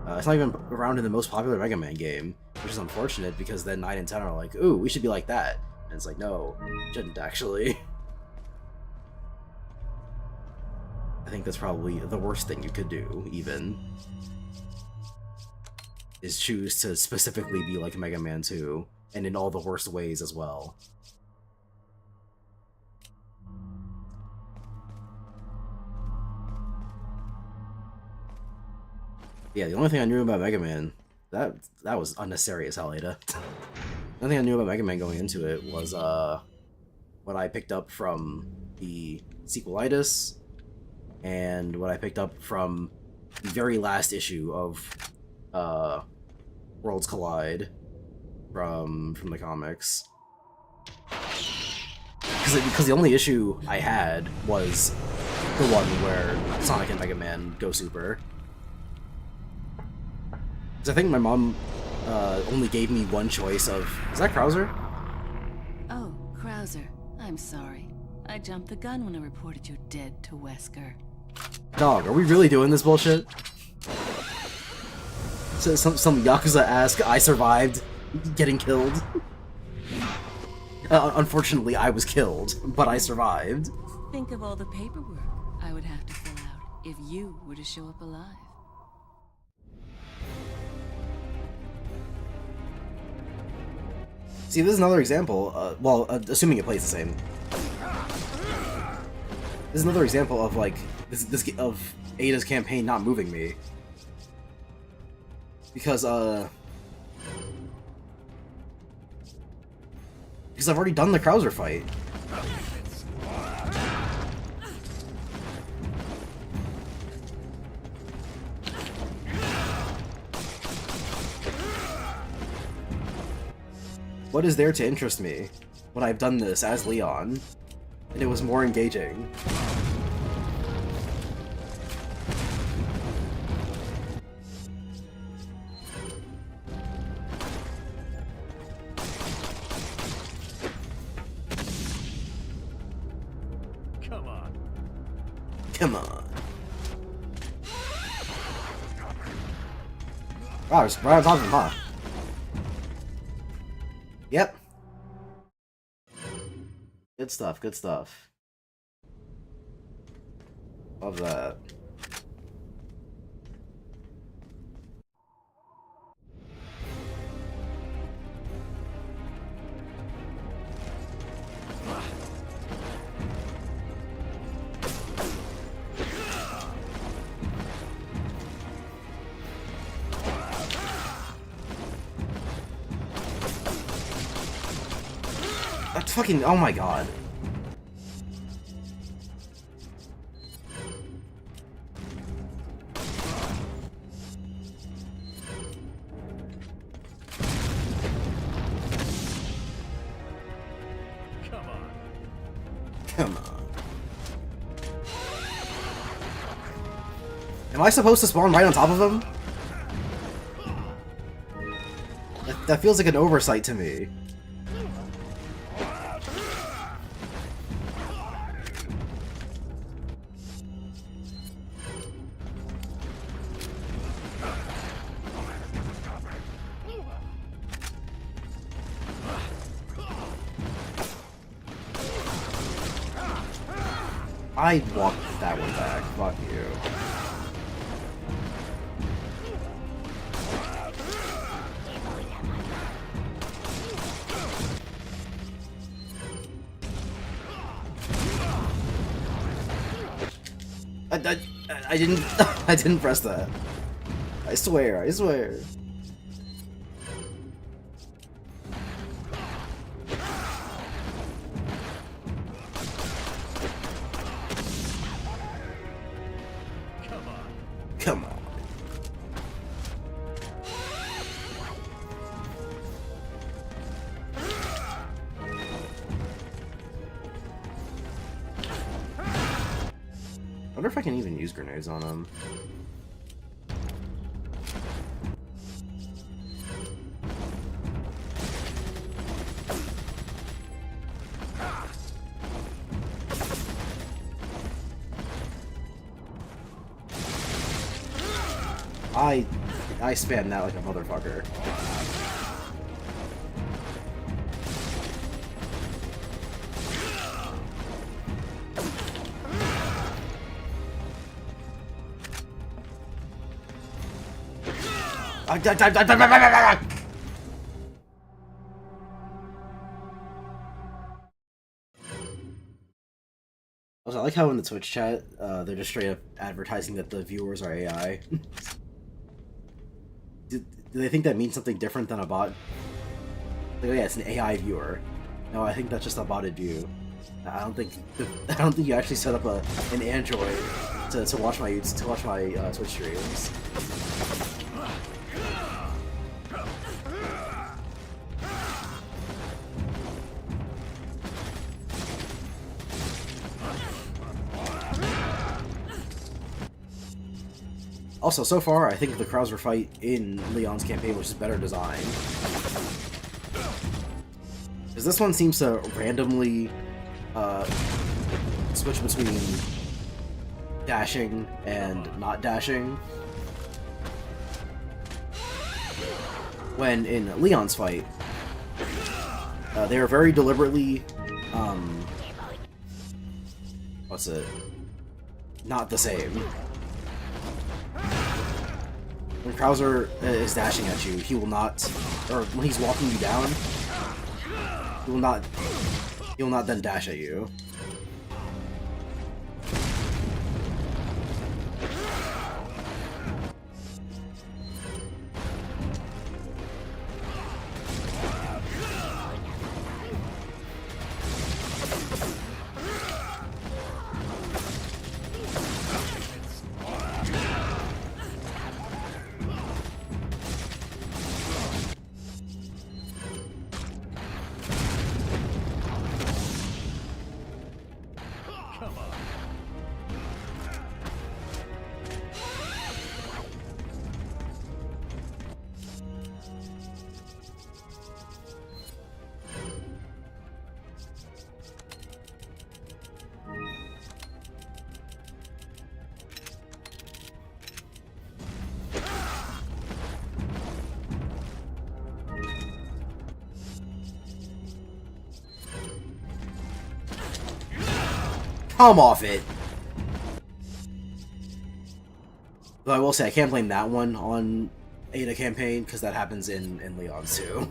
It's not even around in the most popular Mega Man game, which is unfortunate because then 9 and 10 are like, ooh, we should be like that. And it's like, no, shouldn't actually. I think that's probably the worst thing you could do, even. Is choose to specifically be like Mega Man 2, and in all the worst ways as well. Yeah, the only thing I knew about Mega Man, that was unnecessary as hell, Ada. The only thing I knew about Mega Man going into it was what I picked up from the sequelitis, and what I picked up from the very last issue of Worlds Collide from the comics. Because the only issue I had was the one where Sonic and Mega Man go super. Because I think my mom only gave me one choice of... Is that Krauser? Oh, Krauser. I'm sorry. I jumped the gun when I reported you dead to Wesker. Dog, are we really doing this bullshit? So some Yakuza ask, I survived getting killed. Unfortunately, I was killed, but I survived. Think of all the paperwork I would have to fill out if you were to show up alive. See, this is another example, well, assuming it plays the same. This is another example of, like, of Ada's campaign not moving me. Because I've already done the Krauser fight. what is there to interest me when I've done this as Leon? And it was more engaging. Come on. Come on. Wow, it's right on top of him, huh? Yep. Good stuff, good stuff. Love that. That's fucking, oh my god. Come on. Come on. Am I supposed to spawn right on top of him? That feels like an oversight to me. I walked that one back. Fuck you. I didn't I didn't press that. I swear, I swear. Come on. I wonder if I can even use grenades on him. I spam that like a motherfucker. Also, I like how in the Twitch chat, they're just straight up advertising that the viewers are AI. Do they think that means something different than a bot? Like, oh yeah, it's an AI viewer. No, I think that's just a botted view. I don't think you actually set up an Android to watch my Twitch streams. Also, so far, I think the Krauser fight in Leon's campaign was just better designed. Because this one seems to randomly switch between dashing and not dashing. When in Leon's fight, they are very deliberately, not the same. When Krauser is dashing at you, he will not, or when he's walking you down, he will not then dash at you. Come off it! Though I will say, I can't blame that one on Ada campaign, because that happens in Leon's too.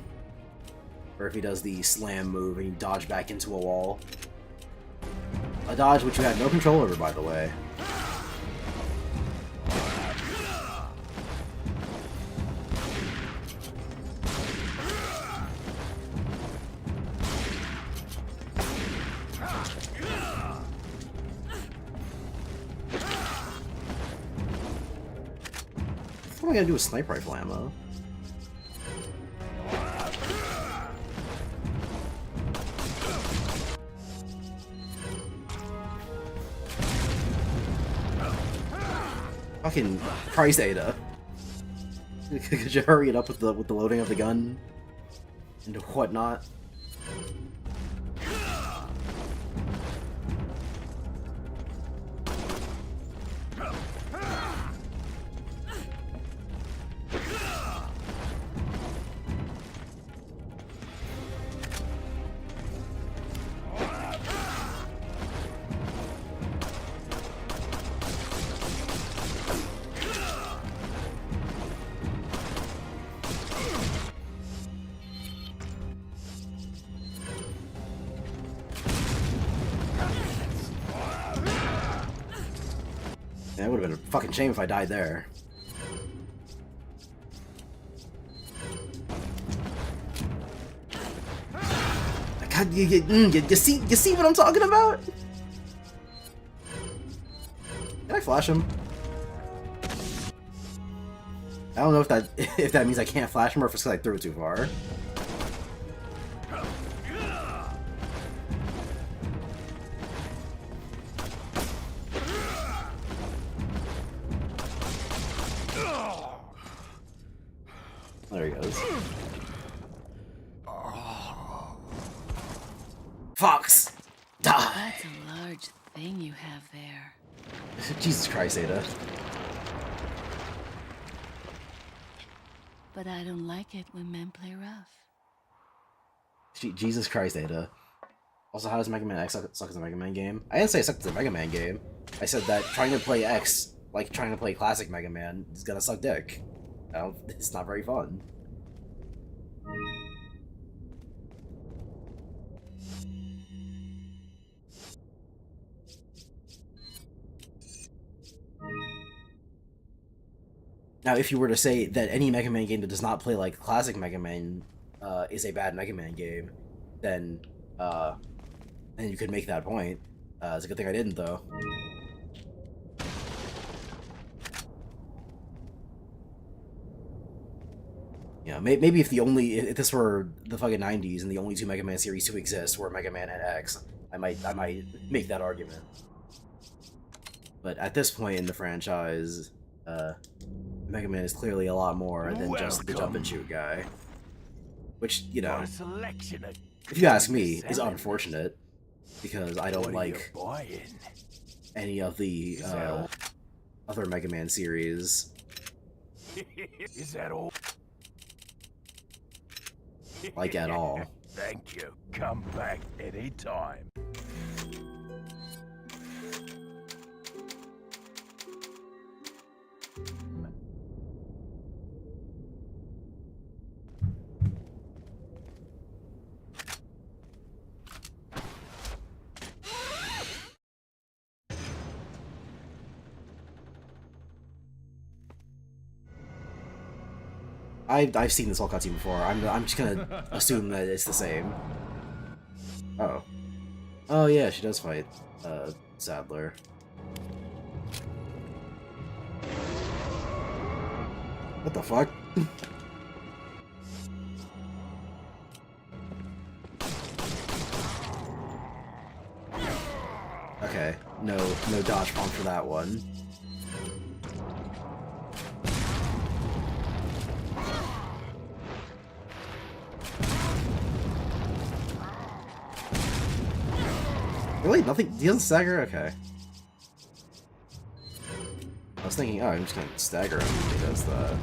Or if he does the slam move and you dodge back into a wall. A dodge which you had no control over, by the way. What am I gonna do with sniper rifle ammo? Fucking Christ, Ada. Could you hurry it up with the loading of the gun and whatnot? That would have been a fucking shame if I died there. God, you see what I'm talking about? Can I flash him? I don't know if that means I can't flash him or if it's because I threw it too far. There he goes. Fox! Die! That's a large thing you have there. Jesus Christ, Ada. But I don't like it when men play rough. Jesus Christ, Ada. Also, how does Mega Man X suck as a Mega Man game? I didn't say it sucked as a Mega Man game. I said that trying to play X, like trying to play classic Mega Man, is gonna suck dick. It's not very fun. Now, if you were to say that any Mega Man game that does not play like classic Mega Man is a bad Mega Man game, then you could make that point. It's a good thing I didn't, though. Yeah, maybe if this were the fucking 90s and the only two Mega Man series to exist were Mega Man and X, I might make that argument. But at this point in the franchise, Mega Man is clearly a lot more than just the jump and shoot guy. Which, you know, if you ask me, is unfortunate, because I don't like any of the other Mega Man series. Is that all? Like, at all. Thank you. Come back anytime. I've seen this whole cutscene before. I'm just gonna assume that it's the same. Oh. Oh yeah, she does fight Sadler. What the fuck? Okay, no dodge bomb for that one. Really? Nothing? He doesn't stagger? Okay. I was thinking, oh, I'm just gonna stagger him if he does that.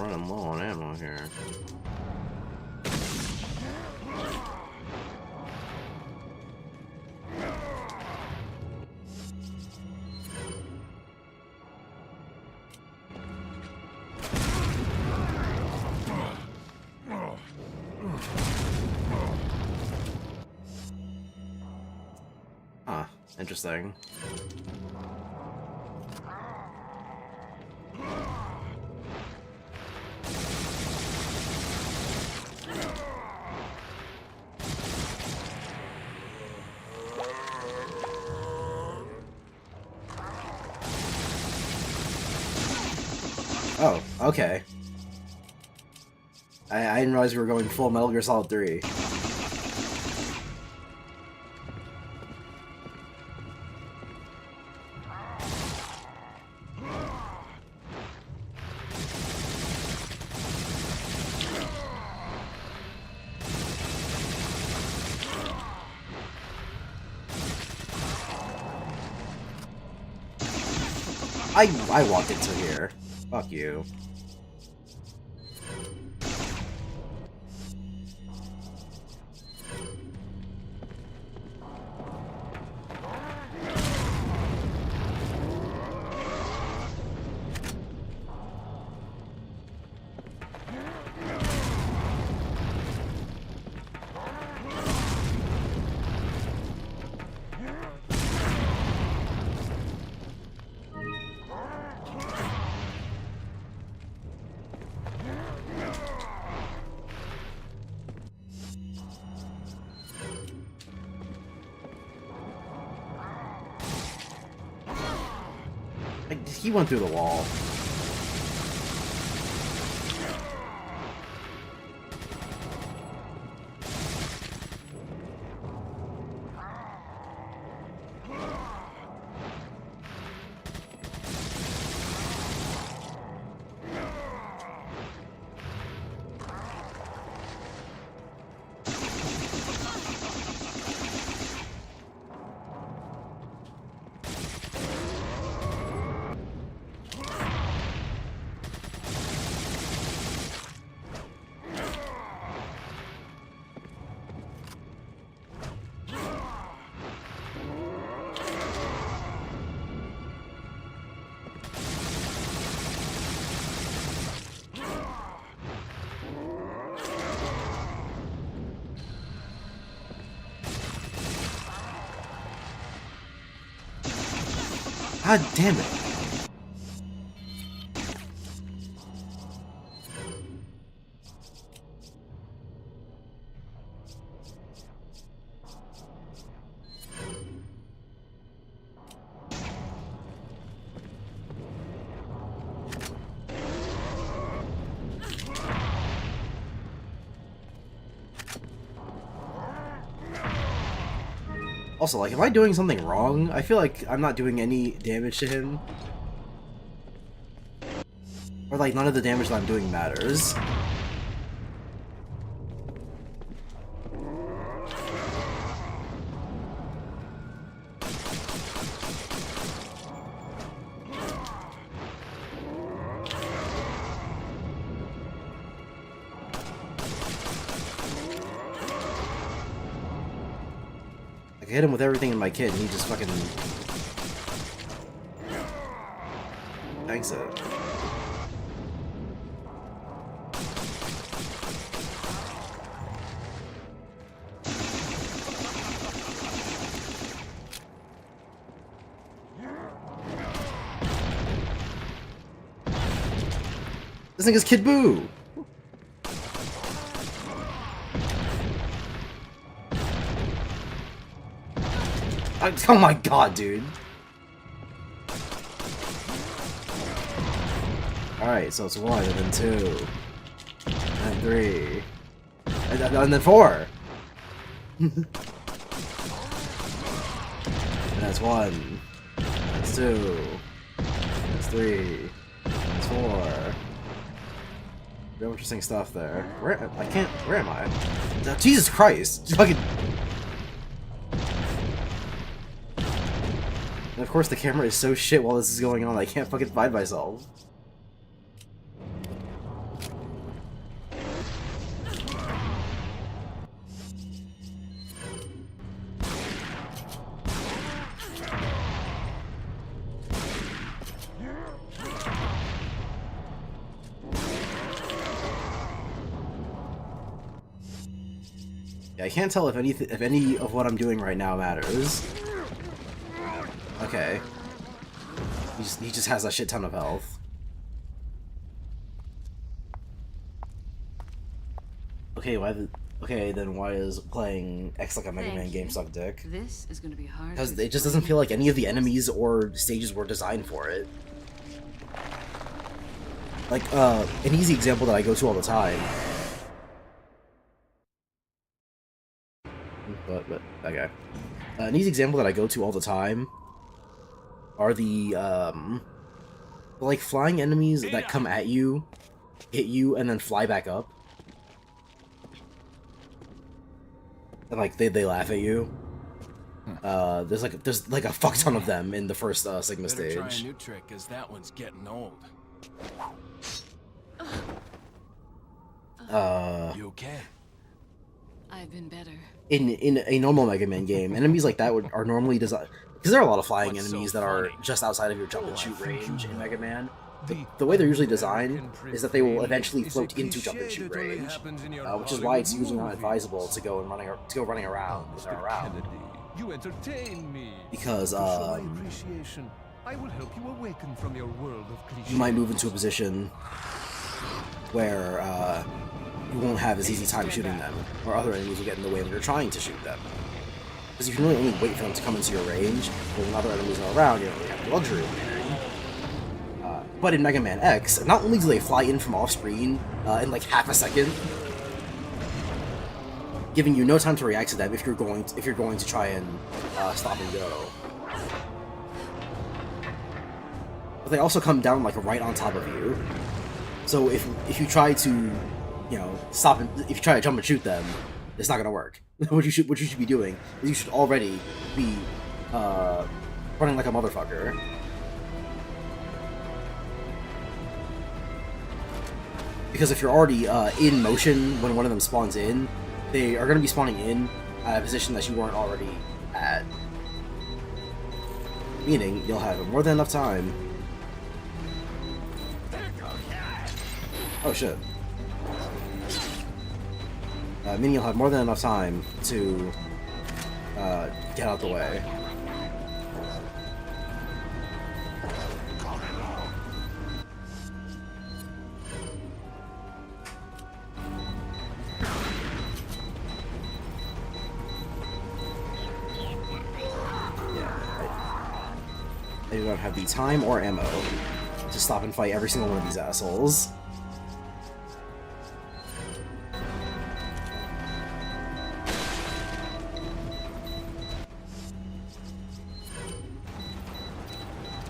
running low on ammo here. Huh, interesting. Oh, okay. I didn't realize we were going full Metal Gear Solid 3. I walked into here. Fuck you. He went through the wall. God damn it. Also, like, am I doing something wrong? I feel like I'm not doing any damage to him. Or, like, none of the damage that I'm doing matters. I hit him with everything in my kit and he just fucking tanks it. This thing is Kid Buu! Oh my god, dude. Alright, so it's 1, and then 2, and 3, and then 4. And that's 1, that's 2, that's 3, that's 4. Real interesting stuff there. Where am I? Jesus Christ! Fucking. And of course the camera is so shit while this is going on, I can't fucking find myself. Yeah, I can't tell if any of what I'm doing right now matters. Okay. He just has a shit ton of health. Okay, okay, then why is playing X like a Mega Man game suck dick? This is going to be hard. Because it just doesn't feel like any of the enemies or stages were designed for it. Like, an easy example that I go to all the time. But okay. An easy example that I go to all the time are the, like, flying enemies that come at you, hit you, and then fly back up. And, like, they laugh at you. There's like a fuck ton of them in the first Sigma Better try a stage. new trick, cause that one's getting old. You okay? I've been better. In a normal Mega Man game, enemies like that are normally designed, because there are a lot of flying What's enemies so that are funny? just outside of your jump and Oh, I shoot think you range in know. Mega Man. The way they're usually designed is that they will eventually float into jump and shoot range, which is why it's usually not advisable to go running around when they're around. Kennedy, you entertain me. Because To show my appreciation, I will help you awaken from your world of cliches. you might move into a position where you won't have as easy time shooting them, or other enemies will get in the way when you're trying to shoot them. Because if you really only wait for them to come into your range, when other enemies are around, you don't really have the luxury of waiting. But in Mega Man X, not only do they fly in from off-screen in like half a second, giving you no time to react to them if you're going to try and stop and go. But they also come down like right on top of you. So if you try to, you know, stop and if you try to jump and shoot them, it's not gonna work. What you should be doing is you should already be running like a motherfucker. Because if you're already in motion when one of them spawns in, they are going to be spawning in at a position that you weren't already at. Meaning, you'll have more than enough time. Oh shit. Meaning you'll have more than enough time to get out the way. I do not have the time or ammo to stop and fight every single one of these assholes.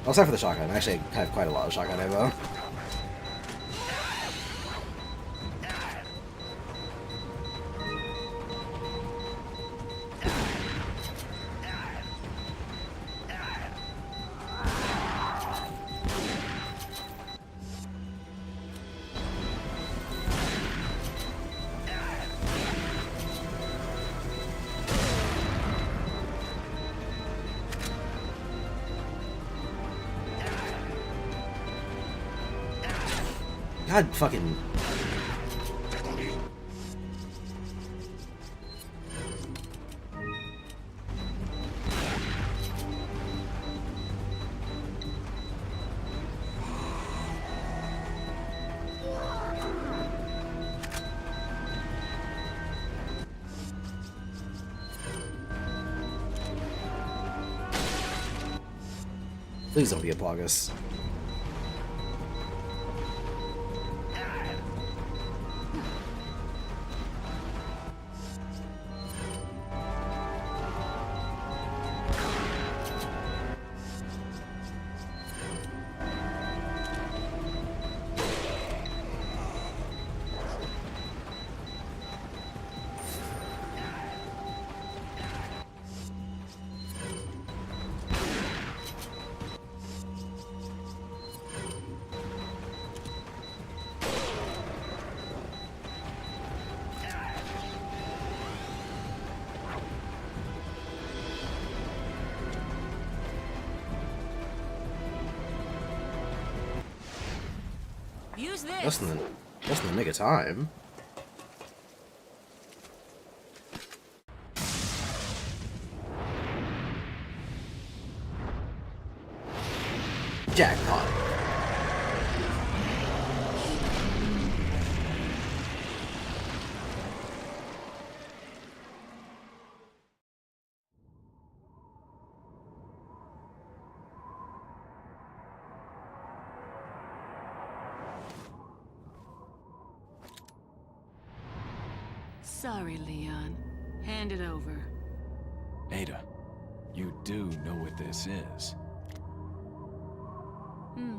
Except for the shotgun. I actually have quite a lot of shotgun ammo. God fucking... Please don't be a Plagas. Use this. Just in the nick of time. Jackpot. Sorry, Leon. Hand it over. Ada, you do know what this is. Hmm.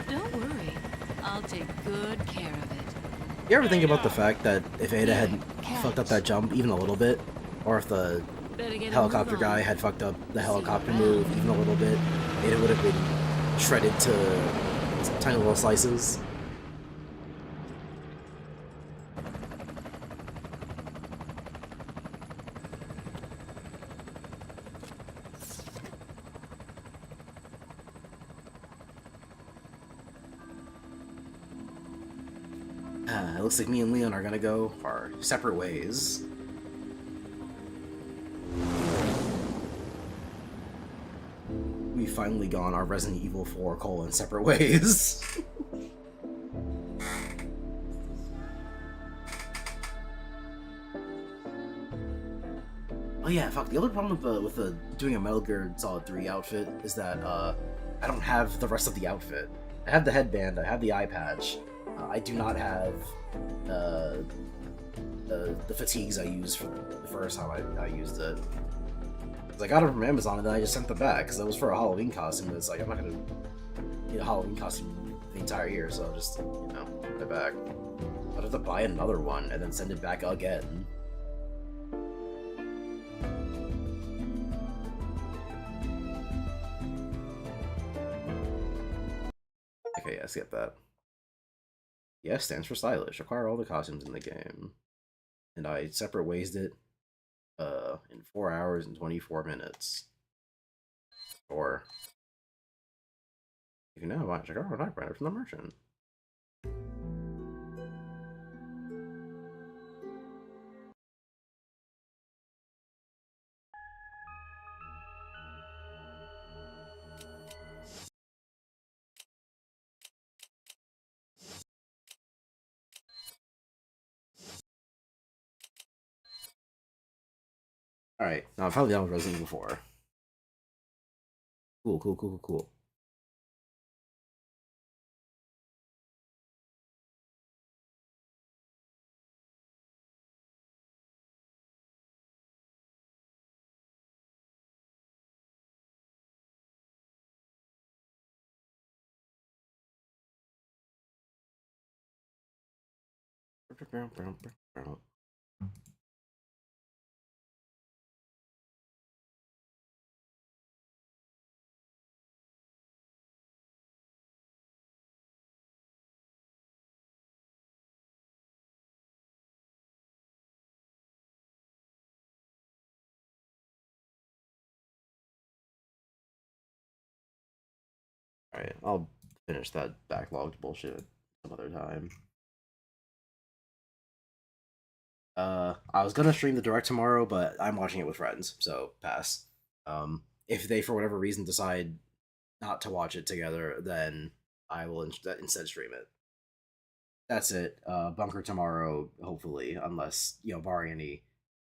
Don't worry. I'll take good care of it. You ever think about the fact that if Ada had fucked up that jump even a little bit, or if the Better get a helicopter move guy on. had fucked up the helicopter move even a little bit, Ada would have been shredded to tiny little slices? It looks like me and Leon are gonna go our separate ways. We've finally gone our Resident Evil 4 : separate ways. Oh yeah, fuck. The other problem with doing a Metal Gear Solid 3 outfit is that I don't have the rest of the outfit. I have the headband, I have the eye patch. I do not have the fatigues I used for the first time I used it. 'Cause I got it from Amazon and then I just sent them back because that was for a Halloween costume. And it's like I'm not gonna need a Halloween costume the entire year, so I'll just put it back. I'd have to buy another one and then send it back again. Okay, yeah, skip that. Yes stands for stylish. Acquire all the costumes in the game. And I separate waysed it in 4 hours and 24 minutes. Or you can now check out our typewriter from the merchant. Alright, now I'm finally done with Resident Evil 4. Cool, cool, cool, cool, cool. Alright, I'll finish that backlogged bullshit some other time. I was gonna stream the direct tomorrow, but I'm watching it with friends, so pass. If they, for whatever reason, decide not to watch it together, then I will instead stream it. That's it. Bunker tomorrow, hopefully, unless, barring any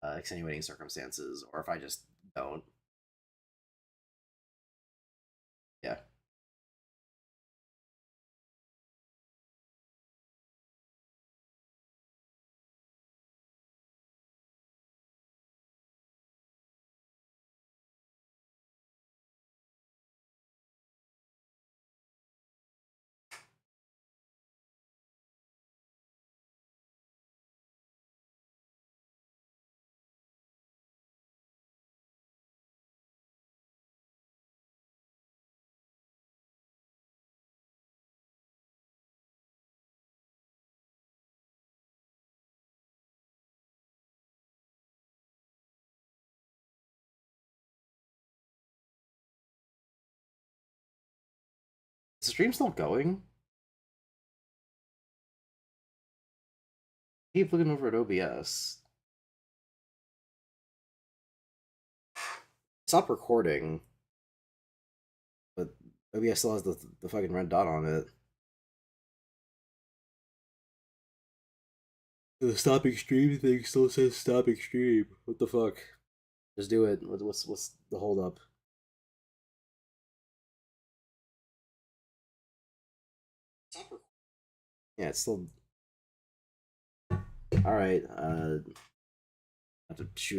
extenuating circumstances, or if I just don't. Yeah. Is the stream still going? Keep looking over at OBS. Stop recording. But OBS still has the fucking red dot on it. The stopping stream thing still says stopping stream. What the fuck? Just do it. What's the hold up? Yeah, it's still. Alright, I have to shoot